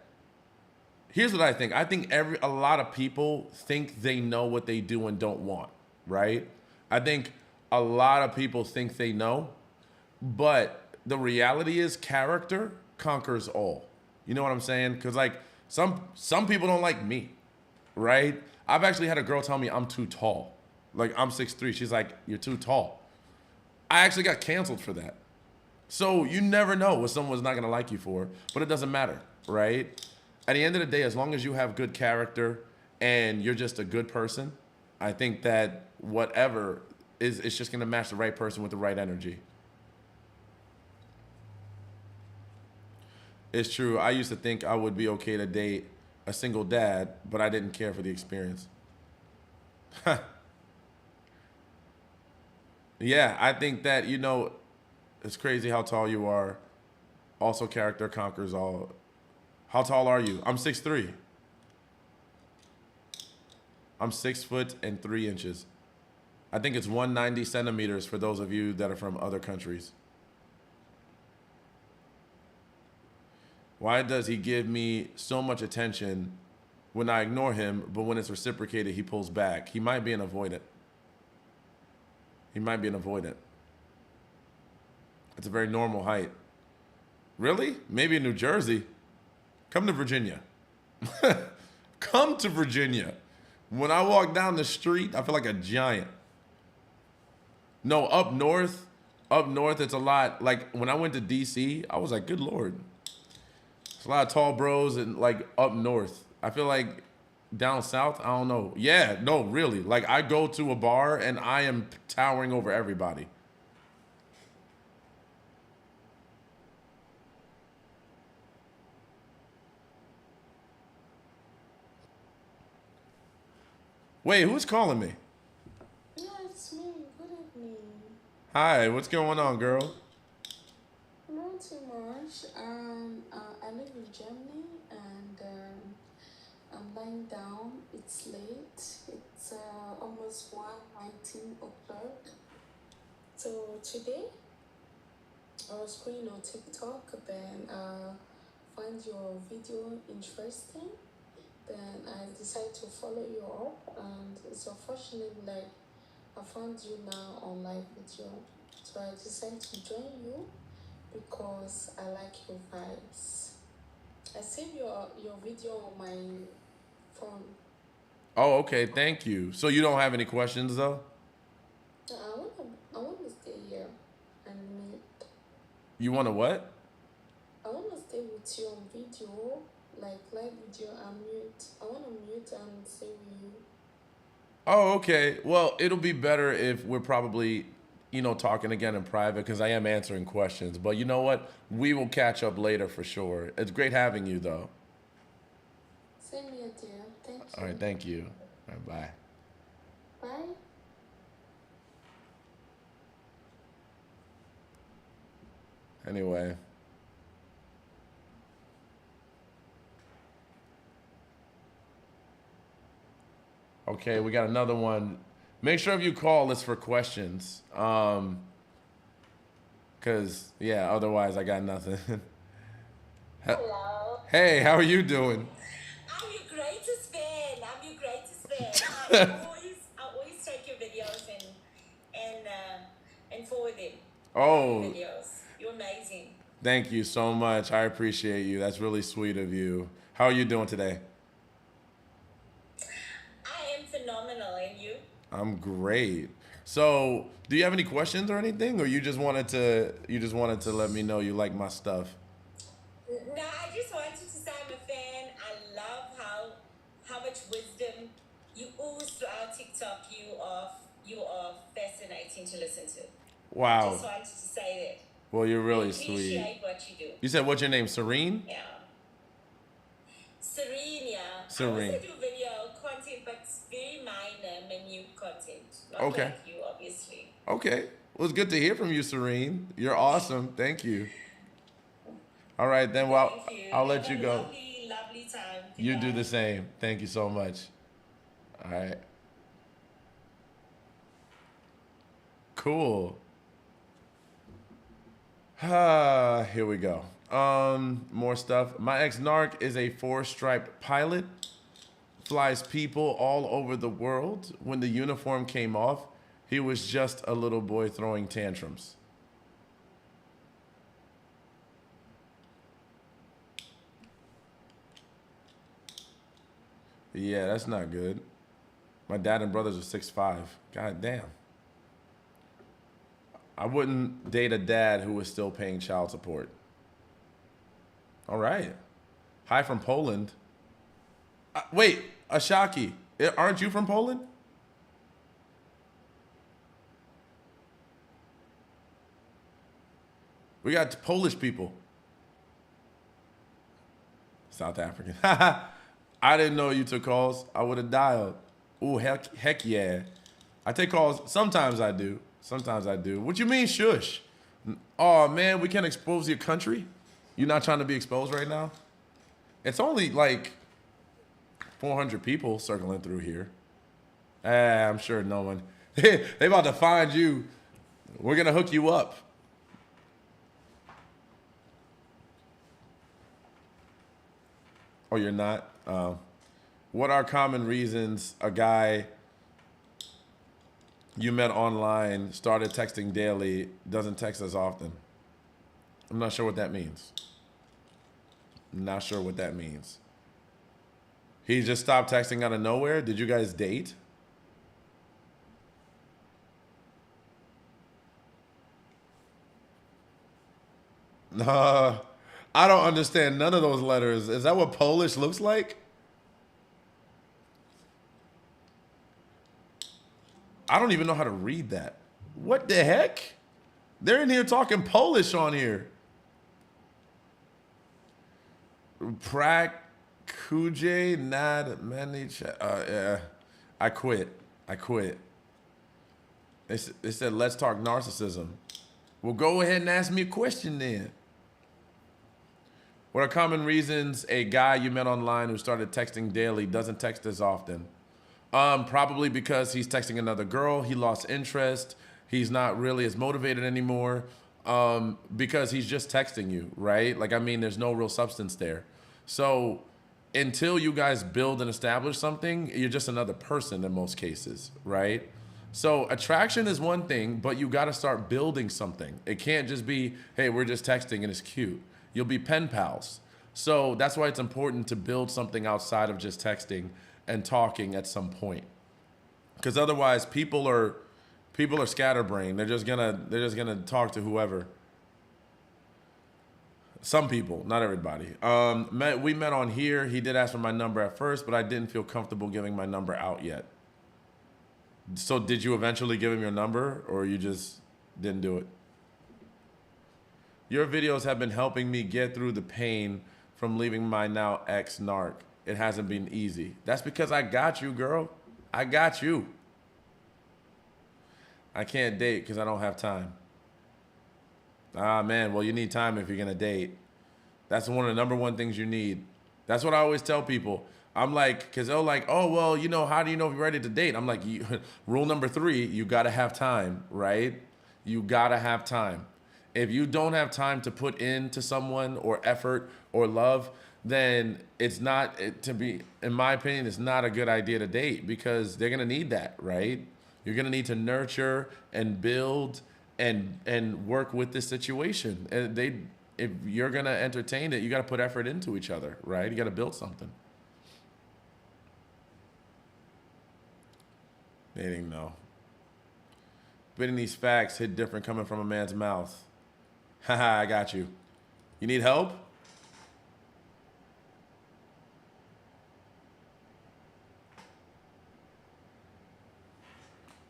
here's what I think. I think a lot of people think they know what they do and don't want, right? I think a lot of people think they know, but the reality is character conquers all. You know what I'm saying? Cuz like some people don't like me, right? I've actually had a girl tell me I'm too tall. Like I'm 6'3". She's like, "You're too tall." I actually got canceled for that. So you never know what someone's not gonna like you for, but it doesn't matter, right? At the end of the day, as long as you have good character and you're just a good person, I think that whatever is it's just gonna match the right person with the right energy. It's true. I used to think I would be okay to date a single dad, but I didn't care for the experience. Yeah, I think that, it's crazy how tall you are. Also, character conquers all. How tall are you? I'm 6'3". I'm 6 foot and 3 inches. I think it's 190 centimeters for those of you that are from other countries. Why does he give me so much attention when I ignore him, but when it's reciprocated, he pulls back? He might be an avoidant. He might be an avoidant. It's a very normal height. Really? Maybe in New Jersey. Come to Virginia. Come to Virginia. When I walk down the street, I feel like a giant. No, up north, it's a lot. Like when I went to DC, I was like, good Lord. It's a lot of tall bros and like up north. I feel like down south, I don't know. Yeah, no, really. Like I go to a bar and I am towering over everybody. Wait, who's calling me? Yeah, it's me. Good evening. Hi, what's going on, girl? Not too much. I live in Germany and I'm lying down. It's late. It's almost 1:19 o'clock. So today I was going on TikTok, then find your video interesting. Then I decided to follow you up, and it's unfortunate like I found you now on live video. So I decided to join you because I like your vibes. I saved your video on my phone. Oh, okay. Thank you. So you don't have any questions though? I wanna stay here and meet. You want to what? I wanna stay with you on video, like live video and mute. I wanna mute and stay with you. Oh, okay. Well, it'll be better if we're probably, talking again in private because I am answering questions. But you know what? We will catch up later for sure. It's great having you though. Same here, dear. Thank All right. you. Thank you. All right, bye. Bye. Anyway. Okay, we got another one. Make sure if you call, it's for questions. Cause yeah, otherwise I got nothing. Hello. Hey, how are you doing? I'm your greatest fan. I'm your greatest fan. I always check your videos and forward them. Oh, Videos. You're amazing. thank you so much. I appreciate you. That's really sweet of you. How are you doing today? I am phenomenal, and you? I'm great. So, do you have any questions or anything, or you just wanted to let me know you like my stuff? No, I just wanted to say I'm a fan. I love how much wisdom you ooze throughout TikTok. You are fascinating to listen to. Wow. Just wanted to say that. Well, you're really I sweet. appreciate what you do. You said what's your name? Serene? Yeah. Serene, yeah. Serene. I also do video content, but it's very minor, minute content. Not Okay. like you, obviously. Okay. Well, it's good to hear from you, Serene. You're awesome. Thank you. All right, then. Well, Thank you. I'll let Have you a go. lovely, lovely time. You do Goodbye. the same. Thank you so much. All right. Cool. Here we go. More stuff. My ex-narc is a four-striped pilot. Flies people all over the world. When the uniform came off, he was just a little boy throwing tantrums. Yeah, that's not good. My dad and brothers are 6'5". God damn. I wouldn't date a dad who was still paying child support. All right. Hi from Poland. Wait, Ashaki, aren't you from Poland? We got Polish people. South African. I didn't know you took calls. I would have dialed. Ooh, heck yeah. I take calls. Sometimes I do. Sometimes I do. What you mean, shush? Oh, man, we can't expose your country? You're not trying to be exposed right now? It's only like 400 people circling through here. I'm sure no one. They about to find you. We're going to hook you up. Oh, you're not? What are common reasons a guy you met online started texting daily, doesn't text as often? I'm not sure what that means. I'm not sure what that means. He just stopped texting out of nowhere? Did you guys date? I don't understand none of those letters. Is that what Polish looks like? I don't even know how to read that. What the heck? They're in here talking Polish on here. Prakuje nad many. Yeah. I quit. They said, let's talk narcissism. Well, go ahead and ask me a question then. What are common reasons a guy you met online who started texting daily doesn't text as often? Probably because he's texting another girl. He lost interest. He's not really as motivated anymore. Because he's just texting you, right? Like, I mean, there's no real substance there. So until you guys build and establish something, you're just another person in most cases, right? So attraction is one thing, but you got to start building something. It can't just be, hey, we're just texting and it's cute. You'll be pen pals. So that's why it's important to build something outside of just texting and talking at some point. Because otherwise people are scatterbrained. They're just gonna talk to whoever. Some people, not everybody. We met on here. He did ask for my number at first, but I didn't feel comfortable giving my number out yet. So did you eventually give him your number, or you just didn't do it? Your videos have been helping me get through the pain from leaving my now ex-narc. It hasn't been easy. That's because I got you, girl. I got you. I can't date because I don't have time. Ah, man, well, you need time if you're going to date. That's one of the number one things you need. That's what I always tell people. I'm like, because they're like, oh, well, you know, how do you know if you're ready to date? I'm like, rule number 3, you got to have time, right? You got to have time. If you don't have time to put into someone or effort or love, then it's not, in my opinion, it's not a good idea to date, because they're going to need that, right? You're going to need to nurture and build and work with this situation. And if you're going to entertain it, you got to put effort into each other, right? You got to build something. Dating, no. Spitting these facts hit different coming from a man's mouth. Haha, I got you. You need help?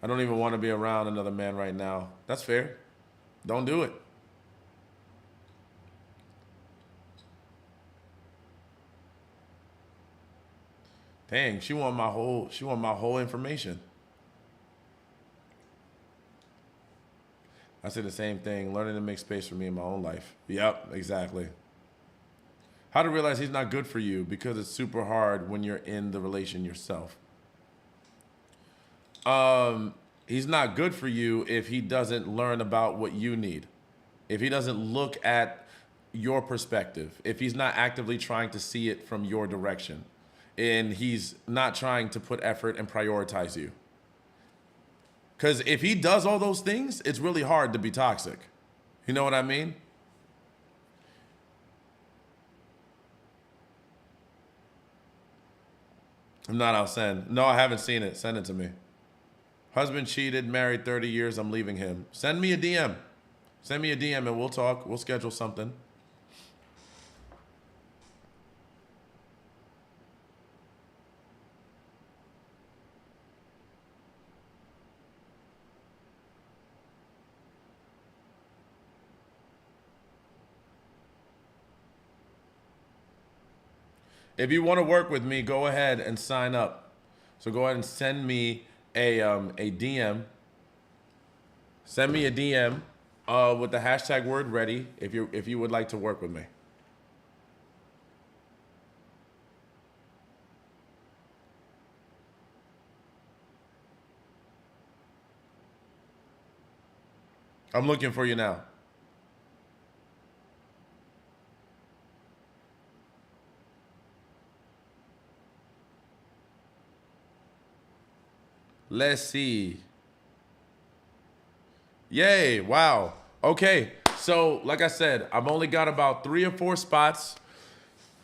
I don't even want to be around another man right now. That's fair. Don't do it. Dang, she want my whole information. I say the same thing, learning to make space for me in my own life. Yep, exactly. How to realize he's not good for you, because it's super hard when you're in the relation yourself. He's not good for you if he doesn't learn about what you need. If he doesn't look at your perspective, if he's not actively trying to see it from your direction, and he's not trying to put effort and prioritize you. Because if he does all those things, it's really hard to be toxic. You know what I mean? I'm not out send. No, I haven't seen it. Send it to me. Husband cheated, married 30 years, I'm leaving him. Send me a DM. Send me a DM and we'll talk. We'll schedule something. If you want to work with me, go ahead and sign up. So go ahead and send me a DM. Send me a DM with the hashtag word ready if you would like to work with me. I'm looking for you now. Let's see. Yay, wow. Okay, so like I said, I've only got about 3 or 4 spots.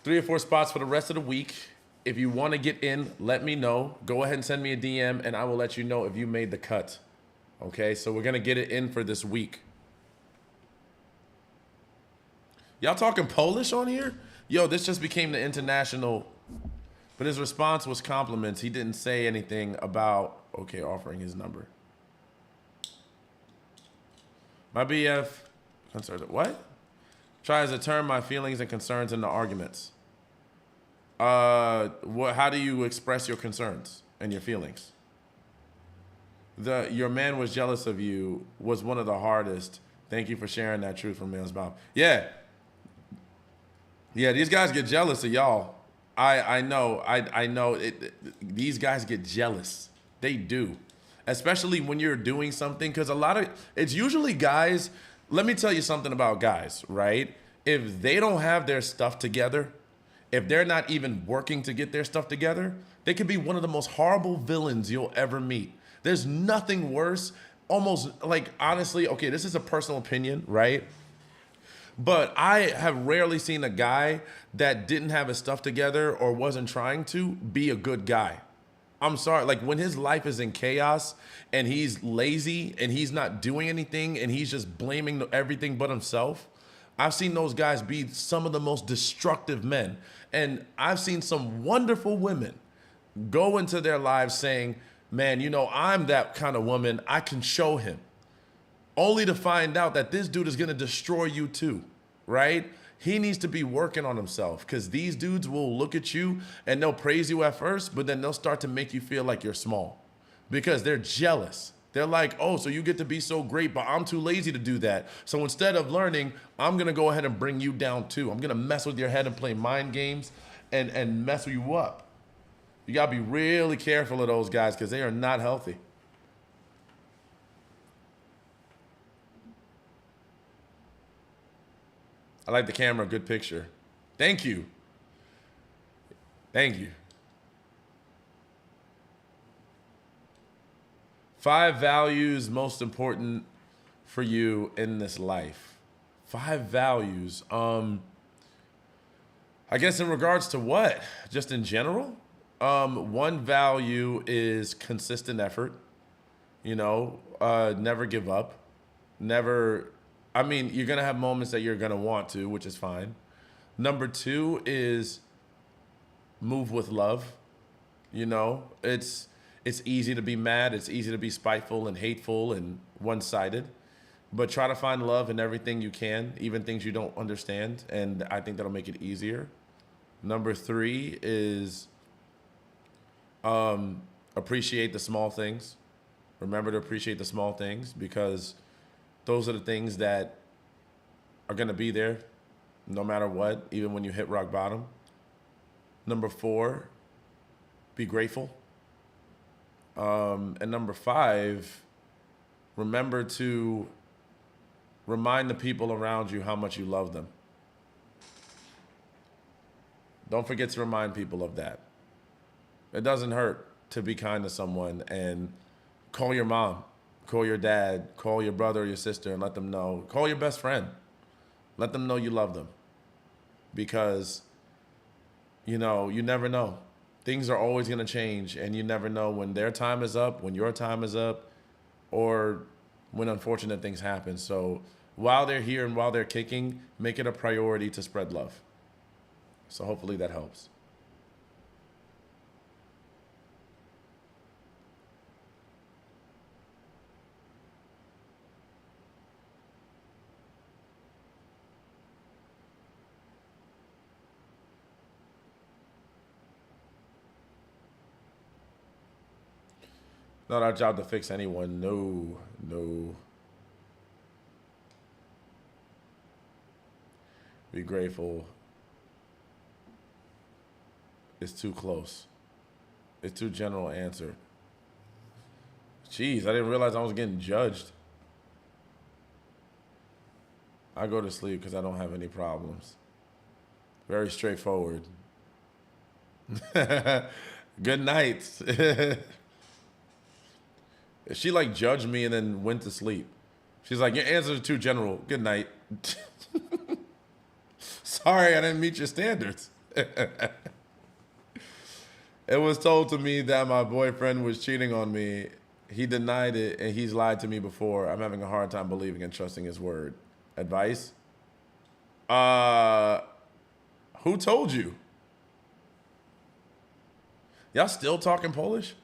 3 or 4 spots for the rest of the week. If you want to get in, let me know. Go ahead and send me a DM and I will let you know if you made the cut. Okay, so we're going to get it in for this week. Y'all talking Polish on here? Yo, this just became the international. But his response was compliments. He didn't say anything about, okay, offering his number. My BF, what? Tries to turn my feelings and concerns into arguments. How do you express your concerns and your feelings? Your man was jealous of you was one of the hardest. Thank you for sharing that truth from man's mouth. Yeah. Yeah, these guys get jealous of y'all. I know. These guys get jealous. They do. Especially when you're doing something, because it's usually guys. Let me tell you something about guys, right? If they don't have their stuff together, if they're not even working to get their stuff together, they could be one of the most horrible villains you'll ever meet. There's nothing worse, almost like, honestly, okay, this is a personal opinion, right? But I have rarely seen a guy that didn't have his stuff together or wasn't trying to be a good guy. I'm sorry, like when his life is in chaos and he's lazy and he's not doing anything and he's just blaming everything but himself, I've seen those guys be some of the most destructive men. And I've seen some wonderful women go into their lives saying, man, you know, I'm that kind of woman. I can show him. Only to find out that this dude is going to destroy you too, right? He needs to be working on himself because these dudes will look at you and they'll praise you at first, but then they'll start to make you feel like you're small because they're jealous. They're like, oh, so you get to be so great, but I'm too lazy to do that. So instead of learning, I'm going to go ahead and bring you down too. I'm going to mess with your head and play mind games and mess you up. You got to be really careful of those guys because they are not healthy. I like the camera, good picture. Thank you. Thank you. 5 values most important for you in this life. 5 values. I guess in regards to what? Just in general? One value is consistent effort. You know, never give up. Never, I mean, you're going to have moments that you're going to want to, which is fine. Number 2 is move with love. You know, it's easy to be mad. It's easy to be spiteful and hateful and one-sided. But try to find love in everything you can, even things you don't understand. And I think that'll make it easier. Number 3 is appreciate the small things. Remember to appreciate the small things because those are the things that are going to be there no matter what, even when you hit rock bottom. Number 4, be grateful. And number 5, remember to remind the people around you how much you love them. Don't forget to remind people of that. It doesn't hurt to be kind to someone and call your mom, call your dad, call your brother or your sister and let them know. Call your best friend. Let them know you love them. Because, you know, you never know. Things are always going to change, and you never know when their time is up, when your time is up, or when unfortunate things happen. So while they're here and while they're kicking, make it a priority to spread love. So hopefully that helps. Not our job to fix anyone. No, no. Be grateful. It's too close. It's too general answer. Jeez, I didn't realize I was getting judged. I go to sleep because I don't have any problems. Very straightforward. Good night. She like judged me and then went to sleep. She's like, your answers are too general. Good night. Sorry, I didn't meet your standards. It was told to me that my boyfriend was cheating on me. He denied it and he's lied to me before. I'm having a hard time believing and trusting his word. Advice? Who told you? Y'all still talking Polish?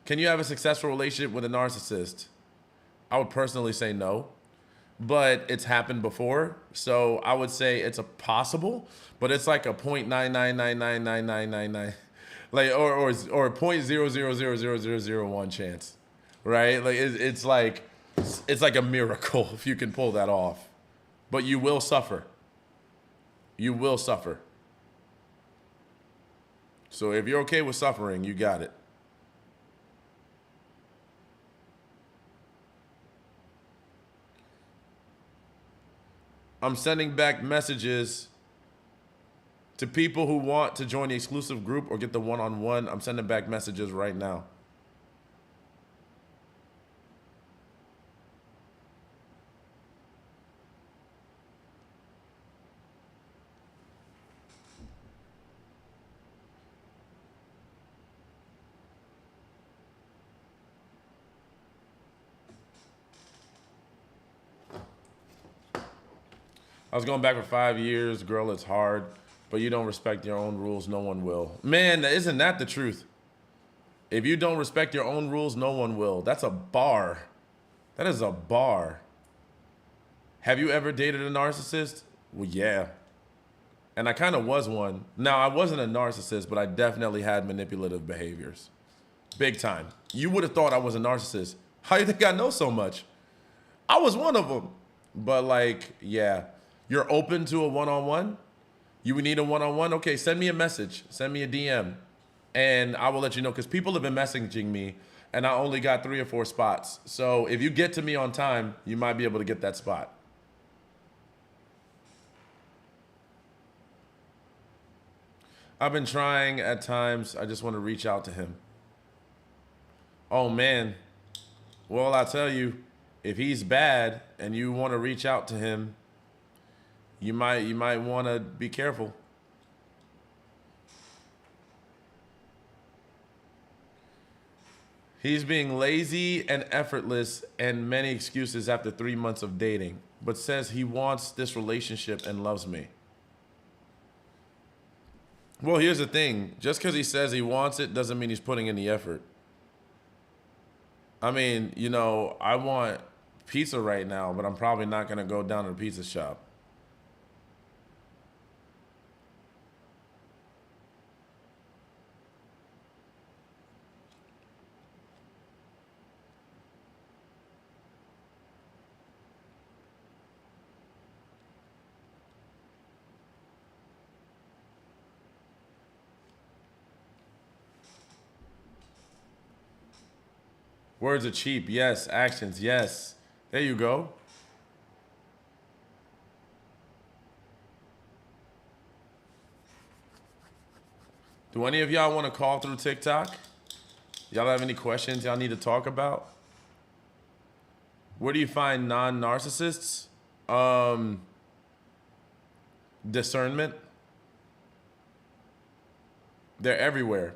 Can you have a successful relationship with a narcissist? I would personally say no, but it's happened before. So I would say it's a possible, but it's like a 0.9999999, like or 0.00000001 chance, right? Like it's like a miracle if you can pull that off, but you will suffer. You will suffer. So if you're okay with suffering, you got it. I'm sending back messages To people who want to join the exclusive group or get the one-on-one, I'm sending back messages right now. I was going back for 5 years. Girl, it's hard, but you don't respect your own rules, no one will. Man, isn't that the truth? If you don't respect your own rules, no one will. That's a bar. That is a bar. Have you ever dated a narcissist? Well, yeah. And I kind of was one. Now, I wasn't a narcissist, but I definitely had manipulative behaviors. Big time. You would have thought I was a narcissist. How do you think I know so much? I was one of them. But like, yeah. You're open to a one-on-one? You would need a one-on-one? Okay, send me a message. Send me a DM. And I will let you know, because people have been messaging me, and I only got 3 or 4 spots. So if you get to me on time, you might be able to get that spot. I've been trying at times. I just want to reach out to him. Oh, man. Well, I tell you, if he's bad and you want to reach out to him, you might want to be careful. He's being lazy and effortless and many excuses after 3 months of dating, but says he wants this relationship and loves me. Well, here's the thing. Just because he says he wants it doesn't mean he's putting in the effort. I mean, you know, I want pizza right now, but I'm probably not going to go down to the pizza shop. Words are cheap. Yes. Actions. Yes. There you go. Do any of y'all want to call through TikTok? Y'all have any questions y'all need to talk about? Where do you find non-narcissists? Discernment. They're everywhere.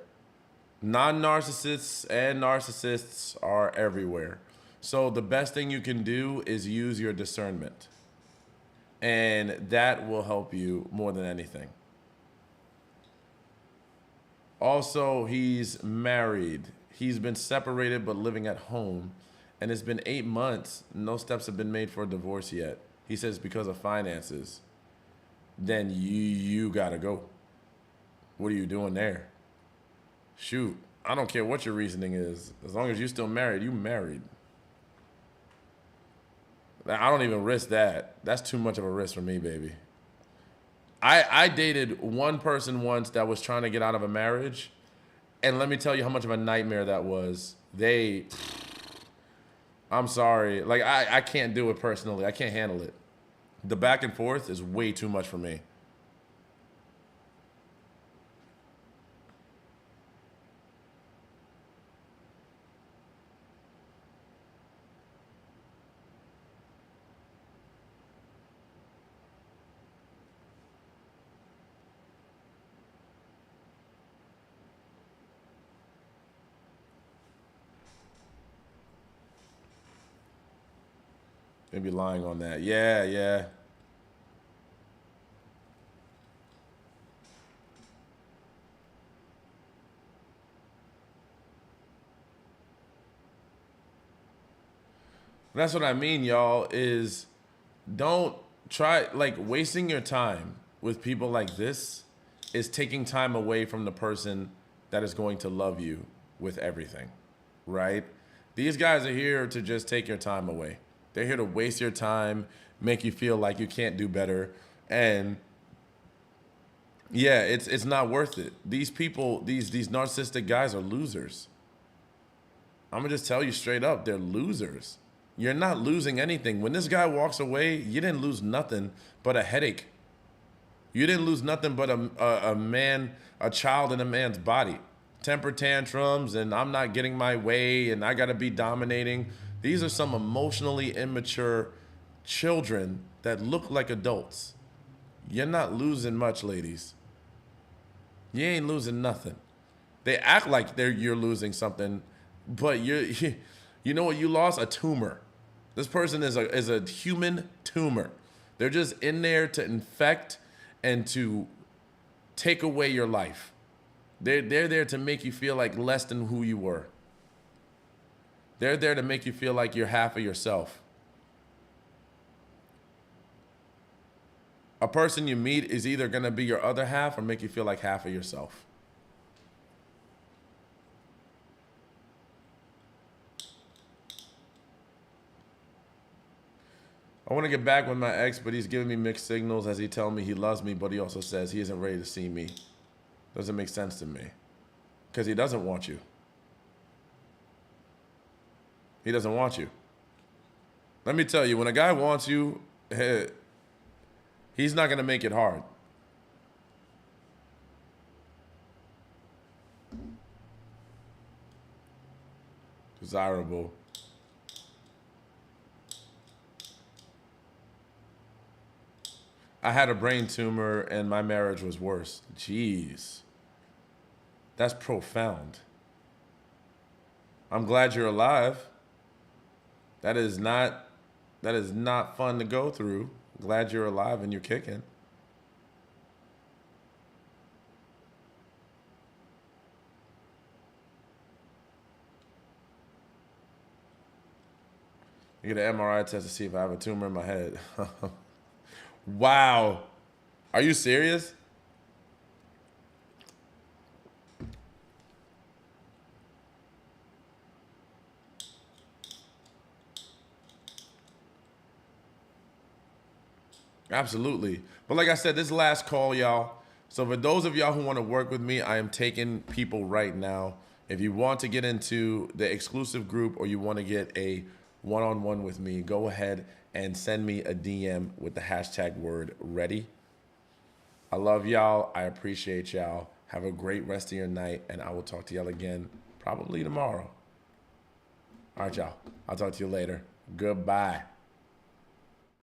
Non-narcissists and narcissists are everywhere. So the best thing you can do is use your discernment. And that will help you more than anything. Also, he's married. He's been separated but living at home. And it's been 8 months. No steps have been made for a divorce yet. He says because of finances. Then you gotta go. What are you doing there? Shoot, I don't care what your reasoning is. As long as you're still married, you married. I don't even risk that. That's too much of a risk for me, baby. I dated one person once that was trying to get out of a marriage. And let me tell you how much of a nightmare that was. I'm sorry. Like, I can't do it personally. I can't handle it. The back and forth is way too much for me. Maybe lying on that. Yeah. That's what I mean, y'all, is don't try, like, wasting your time with people like this is taking time away from the person that is going to love you with everything, right? These guys are here to just take your time away. They're here to waste your time, make you feel like you can't do better. And yeah, it's not worth it. These people, these narcissistic guys are losers. I'm gonna just tell you straight up, they're losers. You're not losing anything. When this guy walks away, you didn't lose nothing but a headache. You didn't lose nothing but a child in a man's body. Temper tantrums and I'm not getting my way and I gotta be dominating. These are some emotionally immature children that look like adults. You're not losing much, ladies. You ain't losing nothing. They act like you're losing something, but you know what you lost? A tumor. This person is a human tumor. They're just in there to infect and to take away your life. They're there to make you feel like less than who you were. They're there to make you feel like you're half of yourself. A person you meet is either going to be your other half or make you feel like half of yourself. I want to get back with my ex, but he's giving me mixed signals as he tells me he loves me, but he also says he isn't ready to see me. Doesn't make sense to me. Because he doesn't want you. He doesn't want you. Let me tell you, when a guy wants you, he's not going to make it hard. Desirable. I had a brain tumor and my marriage was worse. Jeez. That's profound. I'm glad you're alive. That is not fun to go through. Glad you're alive and you're kicking. You get an MRI test to see if I have a tumor in my head. Wow. Are you serious? Absolutely. But like I said, this last call, y'all. So for those of y'all who want to work with me, I am taking people right now. If you want to get into the exclusive group or you want to get a one-on-one with me, go ahead and send me a DM with the hashtag word ready. I love y'all. I appreciate y'all. Have a great rest of your night, and I will talk to y'all again probably tomorrow. All right, y'all. I'll talk to you later. Goodbye.